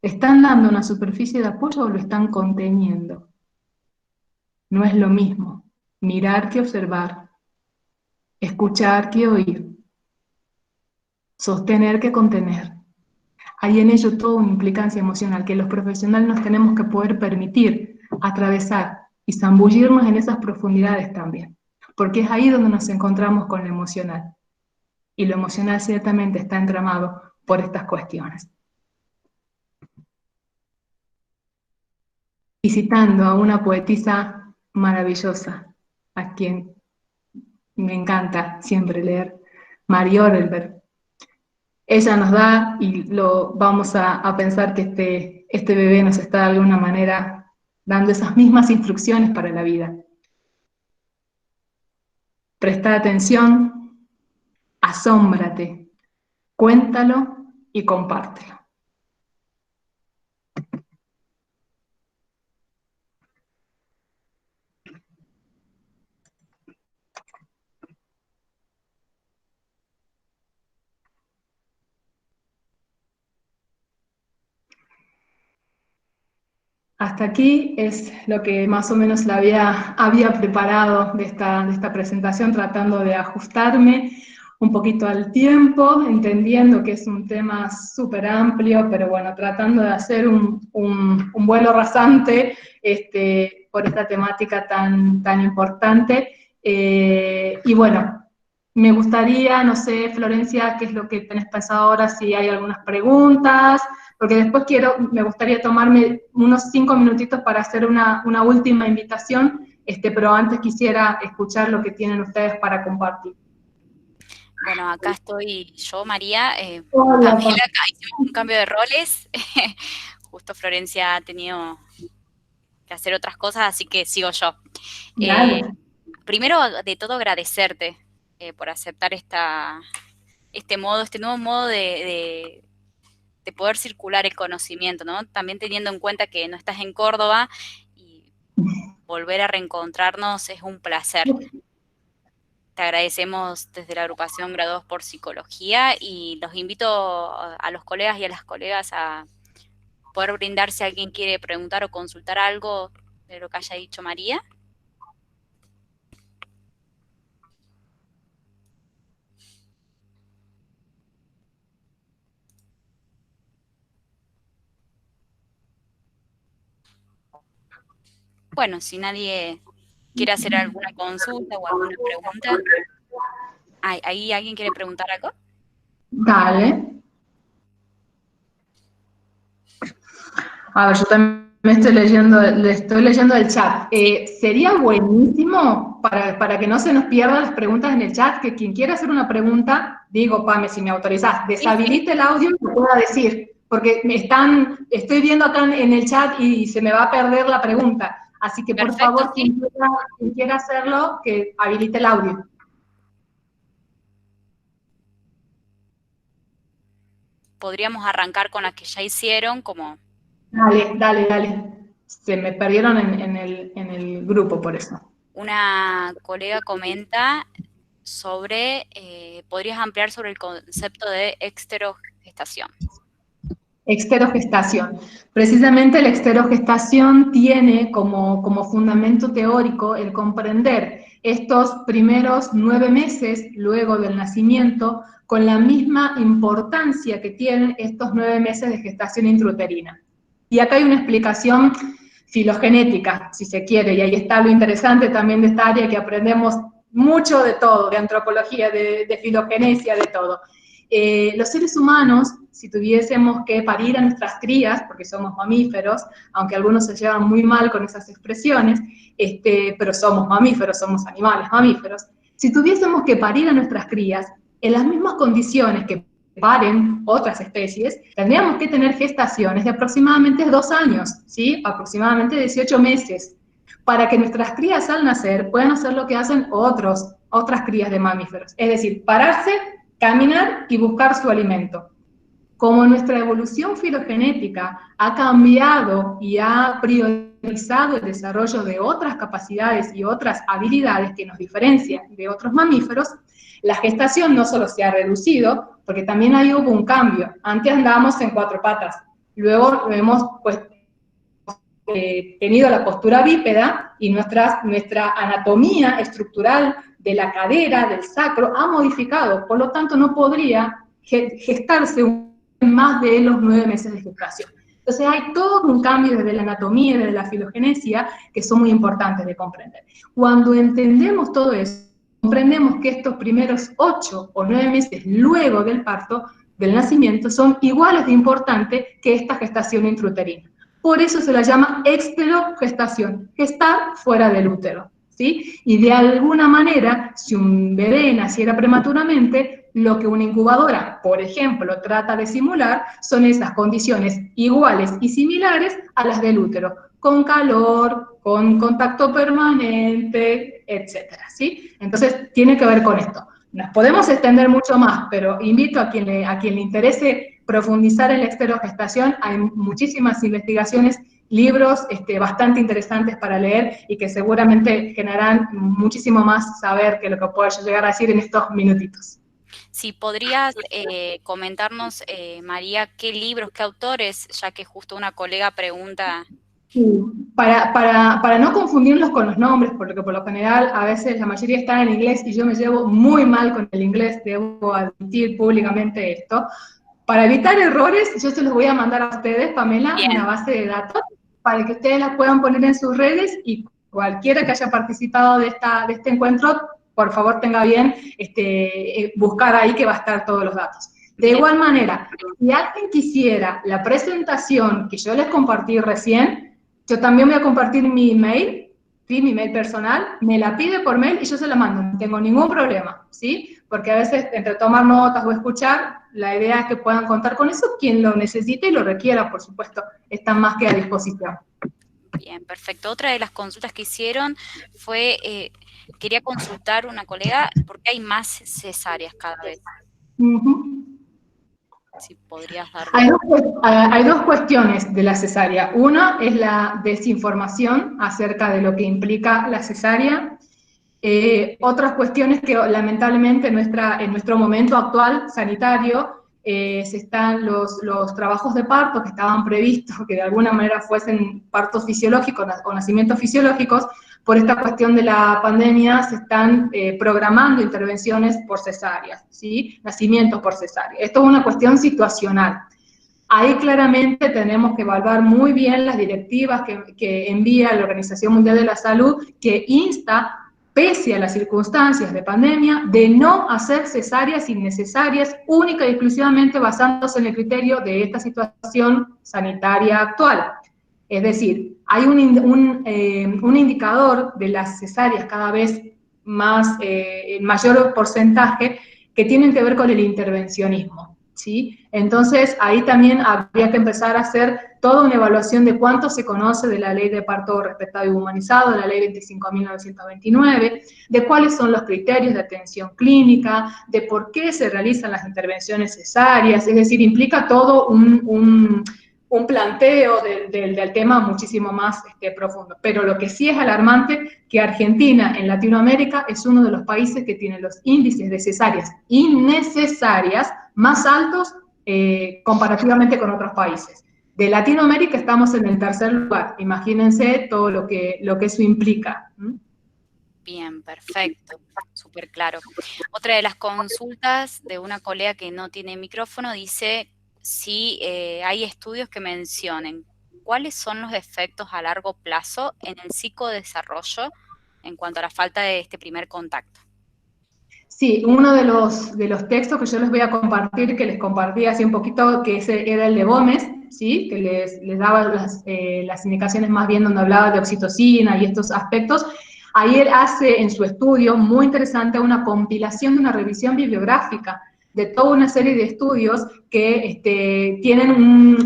¿Le están dando una superficie de apoyo o lo están conteniendo? No es lo mismo mirar que observar, escuchar que oír, sostener que contener. Hay en ello toda una implicancia emocional que los profesionales nos tenemos que poder permitir atravesar y zambullirnos en esas profundidades también, porque es ahí donde nos encontramos con lo emocional. Y lo emocional ciertamente está entramado por estas cuestiones. Y citando a una poetisa maravillosa, a quien me encanta siempre leer, Mary Orelberg. Ella nos da, y lo vamos a pensar que este bebé nos está de alguna manera dando esas mismas instrucciones para la vida. Presta atención, asómbrate, cuéntalo y compártelo. Hasta aquí es lo que más o menos había preparado de esta presentación, tratando de ajustarme un poquito al tiempo, entendiendo que es un tema súper amplio, pero bueno, tratando de hacer un vuelo rasante por esta temática tan importante. Y bueno, me gustaría, no sé, Florencia, qué es lo que tenés pensado ahora, si hay algunas preguntas, porque después me gustaría tomarme unos 5 minutitos para hacer una última invitación, pero antes quisiera escuchar lo que tienen ustedes para compartir.
Bueno, acá estoy yo, María.
Hola,
Pamela, acá hicimos un cambio de roles. Justo Florencia ha tenido que hacer otras cosas, así que sigo yo.
dale.
Primero de todo agradecerte por aceptar este nuevo modo de poder circular el conocimiento, ¿no? También teniendo en cuenta que no estás en Córdoba y volver a reencontrarnos es un placer. Te agradecemos desde la agrupación Graduados por Psicología y los invito a los colegas y a las colegas a poder brindar si alguien quiere preguntar o consultar algo de lo que haya dicho María. Bueno, si nadie quiere hacer alguna consulta o alguna pregunta. ¿Ahí alguien quiere preguntar algo?
Dale. A ver, yo también le estoy leyendo el chat. Sería buenísimo, para que no se nos pierdan las preguntas en el chat, que quien quiera hacer una pregunta, digo, Pame, si me autorizás, deshabilite el audio y lo pueda decir, porque estoy viendo acá en el chat y se me va a perder la pregunta. Así que, por
Perfecto,
favor,
sí.
quien quiera hacerlo, que habilite el audio.
Podríamos arrancar con las que ya hicieron, como...
Dale. Se me perdieron en el grupo, por eso.
Una colega comenta sobre, podrías ampliar sobre el concepto de exterogestación.
Exterogestación. Precisamente la exterogestación tiene como fundamento teórico el comprender estos primeros 9 meses luego del nacimiento con la misma importancia que tienen estos 9 meses de gestación intrauterina. Y acá hay una explicación filogenética, si se quiere, y ahí está lo interesante también de esta área, que aprendemos mucho de todo, de antropología, de filogenesia, de todo. Los seres humanos, si tuviésemos que parir a nuestras crías, porque somos mamíferos, aunque algunos se llevan muy mal con esas expresiones, pero somos mamíferos, somos animales mamíferos, si tuviésemos que parir a nuestras crías en las mismas condiciones que paren otras especies, tendríamos que tener gestaciones de aproximadamente 2 años, ¿sí? Aproximadamente 18 meses, para que nuestras crías al nacer puedan hacer lo que hacen otras crías de mamíferos, es decir, pararse, caminar y buscar su alimento. Como nuestra evolución filogenética ha cambiado y ha priorizado el desarrollo de otras capacidades y otras habilidades que nos diferencian de otros mamíferos, la gestación no solo se ha reducido, porque también ahí hubo un cambio. Antes andábamos en 4 patas, luego hemos tenido la postura bípeda y nuestra anatomía estructural de la cadera, del sacro, ha modificado, por lo tanto no podría gestarse más de los 9 meses de gestación. Entonces hay todo un cambio desde la anatomía y desde la filogenesia que son muy importantes de comprender. Cuando entendemos todo eso, comprendemos que estos primeros 8 o 9 meses luego del parto, del nacimiento, son iguales de importantes que esta gestación intrauterina. Por eso se la llama exterogestación, gestar fuera del útero, ¿sí? Y de alguna manera, si un bebé naciera prematuramente, lo que una incubadora, por ejemplo, trata de simular son esas condiciones iguales y similares a las del útero, con calor, con contacto permanente, etcétera, ¿sí? Entonces, tiene que ver con esto. Nos podemos extender mucho más, pero invito a quien le interese profundizar en la exterogestación. Hay muchísimas investigaciones, libros bastante interesantes para leer y que seguramente generarán muchísimo más saber que lo que puedo llegar a decir en estos minutitos.
Si podrías comentarnos, María, qué libros, qué autores, ya que justo una colega pregunta
Sí, para no confundirlos con los nombres, porque por lo general a veces la mayoría están en inglés y yo me llevo muy mal con el inglés, debo admitir públicamente esto. Para evitar errores, yo se los voy a mandar a ustedes, Pamela,
Bien,
una base de datos, para que ustedes la puedan poner en sus redes y cualquiera que haya participado de este encuentro, por favor tenga bien buscar ahí que va a estar todos los datos. De
bien,
igual manera, si alguien quisiera la presentación que yo les compartí recién, yo también voy a compartir mi email, ¿sí? Mi email personal, me la pide por mail y yo se la mando, no tengo ningún problema, ¿sí? Porque a veces entre tomar notas o escuchar, la idea es que puedan contar con eso, quien lo necesite y lo requiera, por supuesto, están más que a disposición.
bien, perfecto. Otra de las consultas que hicieron fue, quería consultar una colega, ¿por qué hay más cesáreas cada vez? Si podrías darle.
Hay dos cuestiones de la cesárea. Una es la desinformación acerca de lo que implica la cesárea. Otras cuestiones que lamentablemente en nuestro momento actual sanitario se están los trabajos de parto que estaban previstos, que de alguna manera fuesen partos fisiológicos o nacimientos fisiológicos, por esta cuestión de la pandemia se están programando intervenciones por cesáreas, ¿sí? Nacimientos por cesárea. Esto es una cuestión situacional. Ahí claramente tenemos que evaluar muy bien las directivas que envía la Organización Mundial de la Salud, que insta, pese a las circunstancias de pandemia, de no hacer cesáreas innecesarias, única y exclusivamente basándose en el criterio de esta situación sanitaria actual. Es decir, hay un indicador de las cesáreas cada vez más, en mayor porcentaje, que tienen que ver con el intervencionismo, ¿sí? Entonces, ahí también habría que empezar a hacer toda una evaluación de cuánto se conoce de la ley de parto respetado y humanizado, la ley 25.929, de cuáles son los criterios de atención clínica, de por qué se realizan las intervenciones cesáreas, es decir, implica todo un planteo del tema muchísimo más profundo. Pero lo que sí es alarmante, que Argentina en Latinoamérica es uno de los países que tiene los índices de cesáreas innecesarias más altos comparativamente con otros países. De Latinoamérica estamos en el tercer lugar. Imagínense todo lo que eso implica.
Bien, perfecto, súper claro. Otra de las consultas de una colega que no tiene micrófono dice si hay estudios que mencionen cuáles son los efectos a largo plazo en el psicodesarrollo en cuanto a la falta de este primer contacto.
Sí, uno de los textos que yo les voy a compartir, que les compartí hace un poquito, que ese era el de Gómez, ¿sí? Que les daba las indicaciones más bien donde hablaba de oxitocina y estos aspectos. Ahí él hace en su estudio, muy interesante, una compilación de una revisión bibliográfica de toda una serie de estudios que tienen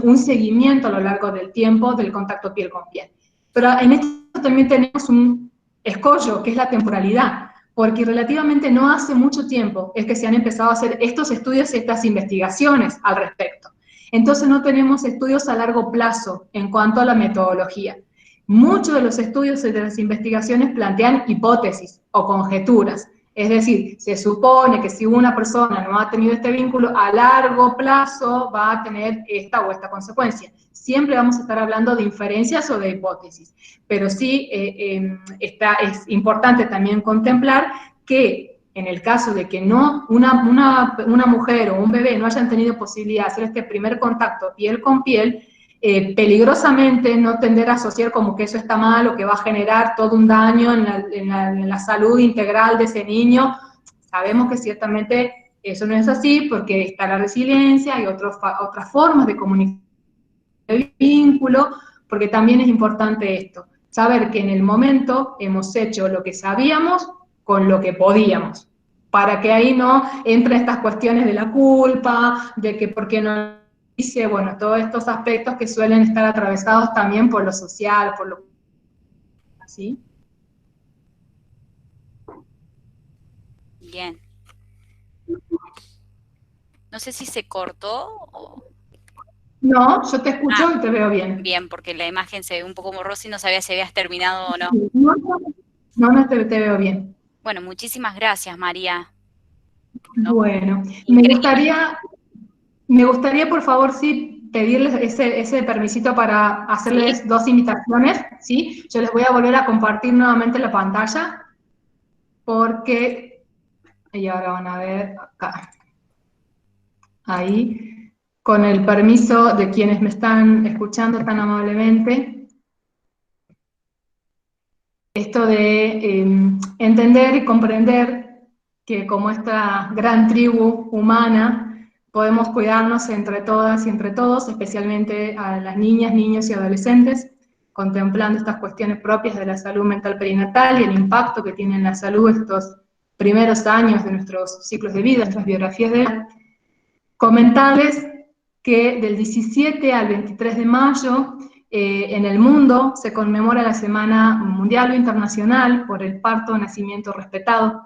un seguimiento a lo largo del tiempo del contacto piel con piel. Pero en esto también tenemos un escollo, que es la temporalidad, porque relativamente no hace mucho tiempo es que se han empezado a hacer estos estudios y estas investigaciones al respecto. Entonces no tenemos estudios a largo plazo en cuanto a la metodología. Muchos de los estudios y de las investigaciones plantean hipótesis o conjeturas. Es decir, se supone que si una persona no ha tenido este vínculo, a largo plazo va a tener esta o esta consecuencia. Siempre vamos a estar hablando de inferencias o de hipótesis, pero sí es importante también contemplar que en el caso de que no una mujer o un bebé no hayan tenido posibilidad de hacer este primer contacto piel con piel, peligrosamente no tender a asociar como que eso está mal o que va a generar todo un daño en la salud integral de ese niño. Sabemos que ciertamente eso no es así porque está la resiliencia y otras formas de comunicación de vínculo, porque también es importante esto, saber que en el momento hemos hecho lo que sabíamos con lo que podíamos, para que ahí no entren estas cuestiones de la culpa, de que por qué no dice, bueno, todos estos aspectos que suelen estar atravesados también por lo social, por lo... ¿Sí?
Bien. No sé si se cortó o...
No, yo te escucho y te veo bien.
Bien, porque la imagen se ve un poco borrosa y no sabía si habías terminado o no.
No, te veo bien.
Bueno, muchísimas gracias, María.
Bueno,
Increíble.
me gustaría, por favor, sí, pedirles ese permisito para hacerles dos invitaciones, ¿sí? Yo les voy a volver a compartir nuevamente la pantalla, porque, y ahora van a ver acá, ahí, con el permiso de quienes me están escuchando tan amablemente, esto de entender y comprender que como esta gran tribu humana, podemos cuidarnos entre todas y entre todos, especialmente a las niñas, niños y adolescentes, contemplando estas cuestiones propias de la salud mental perinatal y el impacto que tiene en la salud estos primeros años de nuestros ciclos de vida, nuestras biografías de vida. Comentarles que del 17 al 23 de mayo en el mundo se conmemora la Semana Mundial o Internacional por el Parto o Nacimiento Respetado.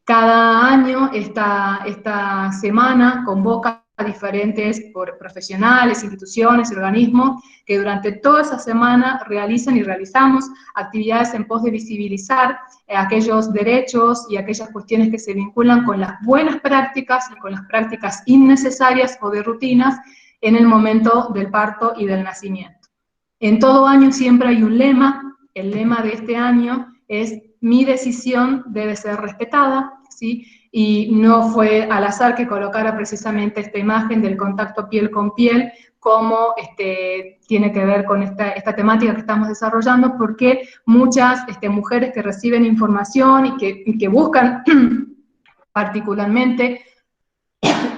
Cada año esta semana convoca a diferentes profesionales, instituciones, organismos que durante toda esa semana realizan y realizamos actividades en pos de visibilizar aquellos derechos y aquellas cuestiones que se vinculan con las buenas prácticas y con las prácticas innecesarias o de rutinas en el momento del parto y del nacimiento. En todo año siempre hay un lema. El lema de este año es: mi decisión debe ser respetada, ¿sí? Y no fue al azar que colocara precisamente esta imagen del contacto piel con piel, como tiene que ver con esta temática que estamos desarrollando, porque muchas mujeres que reciben información y que buscan particularmente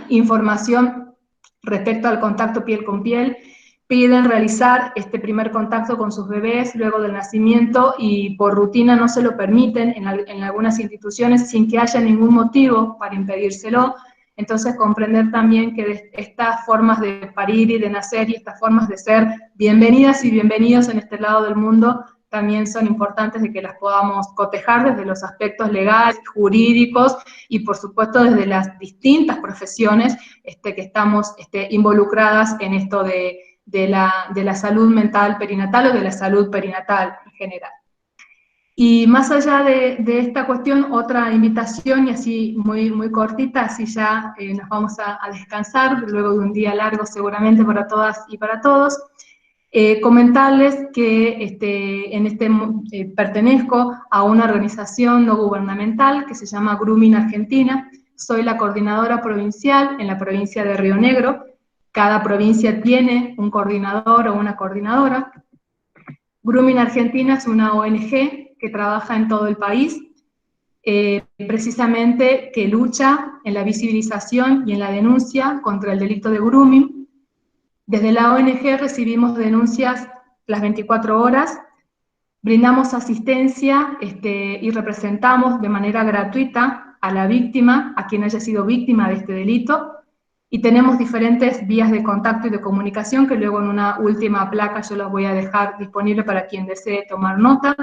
información respecto al contacto piel con piel, piden realizar este primer contacto con sus bebés luego del nacimiento y por rutina no se lo permiten en algunas instituciones sin que haya ningún motivo para impedírselo. Entonces comprender también que estas formas de parir y de nacer y estas formas de ser bienvenidas y bienvenidos en este lado del mundo también son importantes de que las podamos cotejar desde los aspectos legales, jurídicos y por supuesto desde las distintas profesiones que estamos involucradas en esto de la salud mental perinatal o de la salud perinatal en general. Y más allá de esta cuestión, otra invitación, y así muy, muy cortita, así ya nos vamos a descansar, luego de un día largo seguramente para todas y para todos. Comentarles que pertenezco a una organización no gubernamental que se llama Grooming Argentina. Soy la coordinadora provincial en la provincia de Río Negro. Cada provincia tiene un coordinador o una coordinadora. Grooming Argentina es una ONG que trabaja en todo el país, precisamente que lucha en la visibilización y en la denuncia contra el delito de grooming. Desde la ONG recibimos denuncias las 24 horas, brindamos asistencia y representamos de manera gratuita a la víctima, a quien haya sido víctima de este delito, y tenemos diferentes vías de contacto y de comunicación que luego en una última placa yo las voy a dejar disponible para quien desee tomar nota.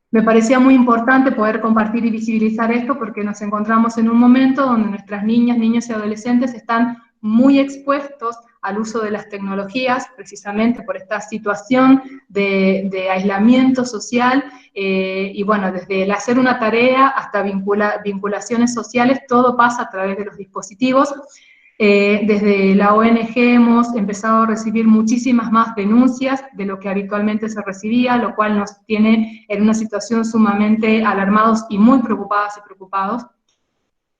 Me parecía muy importante poder compartir y visibilizar esto porque nos encontramos en un momento donde nuestras niñas, niños y adolescentes están muy expuestos al uso de las tecnologías, precisamente por esta situación de aislamiento social, y bueno, desde el hacer una tarea hasta vinculaciones sociales, todo pasa a través de los dispositivos. Desde la ONG hemos empezado a recibir muchísimas más denuncias de lo que habitualmente se recibía, lo cual nos tiene en una situación sumamente alarmados y muy preocupadas y preocupados.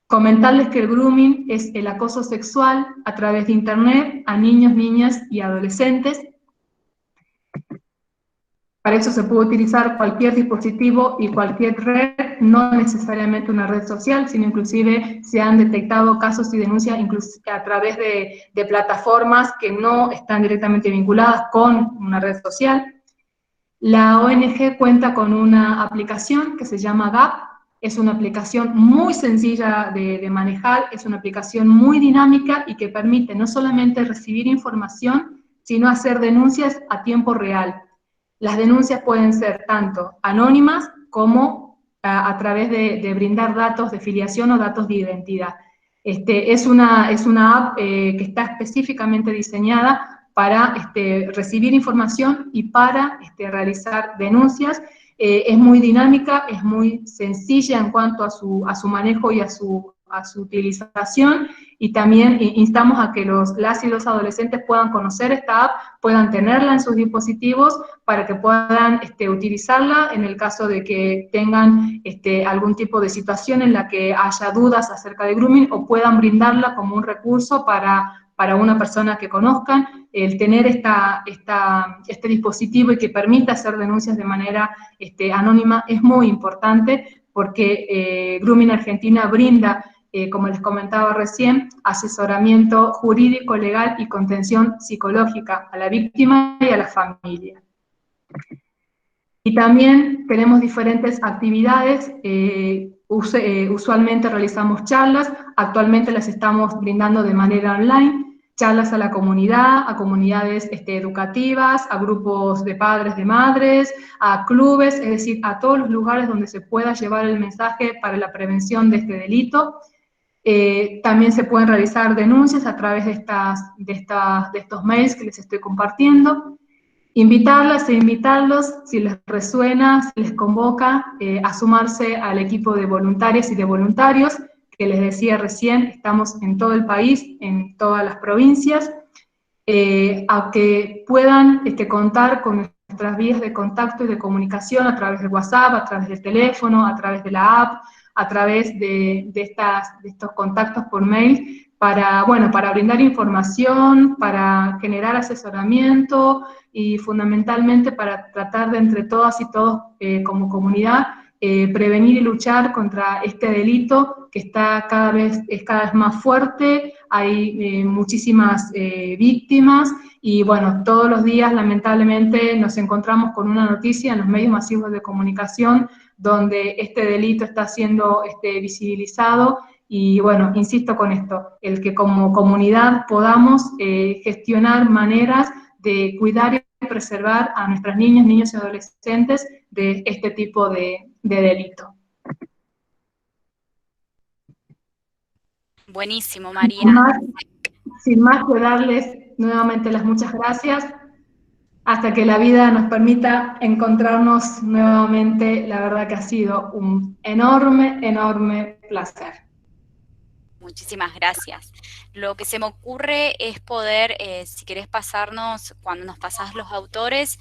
Comentarles que el grooming es el acoso sexual a través de internet a niños, niñas y adolescentes. Para eso se puede utilizar cualquier dispositivo y cualquier red, no necesariamente una red social, sino inclusive se han detectado casos y denuncias a través de plataformas que no están directamente vinculadas con una red social. La ONG cuenta con una aplicación que se llama GAP, es una aplicación muy sencilla de manejar, es una aplicación muy dinámica y que permite no solamente recibir información, sino hacer denuncias a tiempo real. Las denuncias pueden ser tanto anónimas como a través de brindar datos de filiación o datos de identidad. Es una app que está específicamente diseñada para recibir información y para realizar denuncias. Es muy dinámica, es muy sencilla en cuanto a su manejo y a su a su utilización, y también instamos a que las y los adolescentes puedan conocer esta app, puedan tenerla en sus dispositivos para que puedan utilizarla en el caso de que tengan algún tipo de situación en la que haya dudas acerca de grooming, o puedan brindarla como un recurso para una persona que conozcan. El tener este dispositivo y que permita hacer denuncias de manera anónima es muy importante, porque Grooming Argentina brinda, como les comentaba recién, asesoramiento jurídico, legal y contención psicológica a la víctima y a la familia. Y también tenemos diferentes actividades, usualmente realizamos charlas, actualmente las estamos brindando de manera online, charlas a la comunidad, a comunidades educativas, a grupos de padres, de madres, a clubes, es decir, a todos los lugares donde se pueda llevar el mensaje para la prevención de este delito. También se pueden realizar denuncias a través de estos mails que les estoy compartiendo. Invitarlas e invitarlos, si les resuena, si les convoca, a sumarse al equipo de voluntarias y de voluntarios, que les decía recién, estamos en todo el país, en todas las provincias, a que puedan contar con nuestras vías de contacto y de comunicación a través de WhatsApp, a través del teléfono, a través de la app, a través de estos contactos por mail, para brindar información, para generar asesoramiento y fundamentalmente para tratar de entre todas y todos como comunidad prevenir y luchar contra este delito que es cada vez más fuerte. Hay muchísimas víctimas y bueno, todos los días lamentablemente nos encontramos con una noticia en los medios masivos de comunicación donde este delito está siendo visibilizado. Y bueno, insisto con esto, el que como comunidad podamos gestionar maneras de cuidar y preservar a nuestras niñas, niños y adolescentes de este tipo de delito.
Buenísimo, María.
Sin más que darles nuevamente las muchas gracias, hasta que la vida nos permita encontrarnos nuevamente. La verdad que ha sido un enorme, enorme placer.
Muchísimas gracias. Lo que se me ocurre es poder, si querés pasarnos, cuando nos pasás los autores,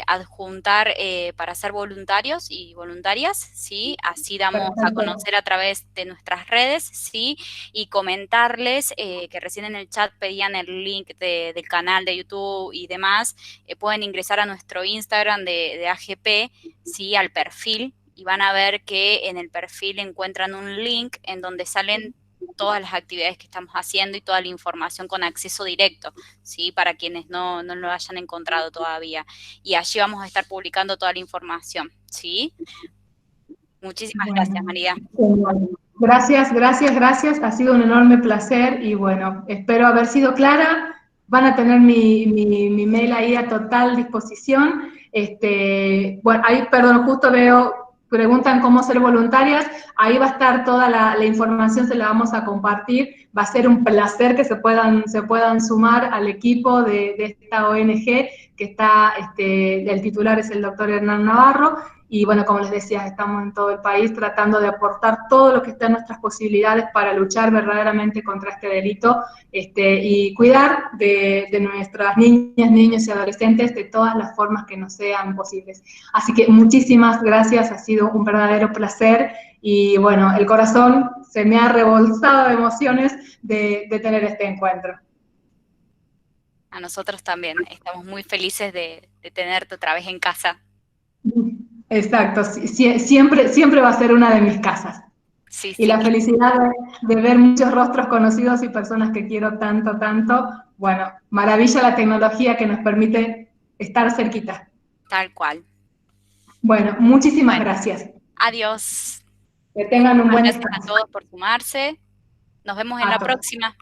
adjuntar para ser voluntarios y voluntarias, ¿sí? Así damos a conocer a través de nuestras redes, ¿sí? Y comentarles que recién en el chat pedían el link del canal de YouTube y demás. Pueden ingresar a nuestro Instagram de AGP, ¿sí? Al perfil, y van a ver que en el perfil encuentran un link en donde salen todas las actividades que estamos haciendo y toda la información con acceso directo, ¿sí? Para quienes no lo hayan encontrado todavía. Y allí vamos a estar publicando toda la información, ¿sí? Muchísimas gracias, María.
Gracias, gracias, gracias. Ha sido un enorme placer y bueno, espero haber sido clara. Van a tener mi mail ahí a total disposición. Bueno, ahí, perdón, justo veo, preguntan cómo ser voluntarias. Ahí va a estar toda la información, se la vamos a compartir. Va a ser un placer que se puedan sumar al equipo de esta ONG, que está, el titular es el doctor Hernán Navarro. Y bueno, como les decía, estamos en todo el país tratando de aportar todo lo que está en nuestras posibilidades para luchar verdaderamente contra este delito y cuidar de nuestras niñas, niños y adolescentes de todas las formas que nos sean posibles. Así que muchísimas gracias, ha sido un verdadero placer y bueno, el corazón se me ha rebolsado de emociones de tener este encuentro.
A nosotros también, estamos muy felices de tenerte otra vez en casa.
Exacto, siempre va a ser una de mis casas.
Sí,
y la felicidad de ver muchos rostros conocidos y personas que quiero tanto, tanto. Bueno, maravilla la tecnología que nos permite estar cerquita.
Tal cual.
Bueno, muchísimas gracias.
Adiós.
Que tengan un buen descanso.
Gracias a todos por sumarse. Nos vemos en la próxima.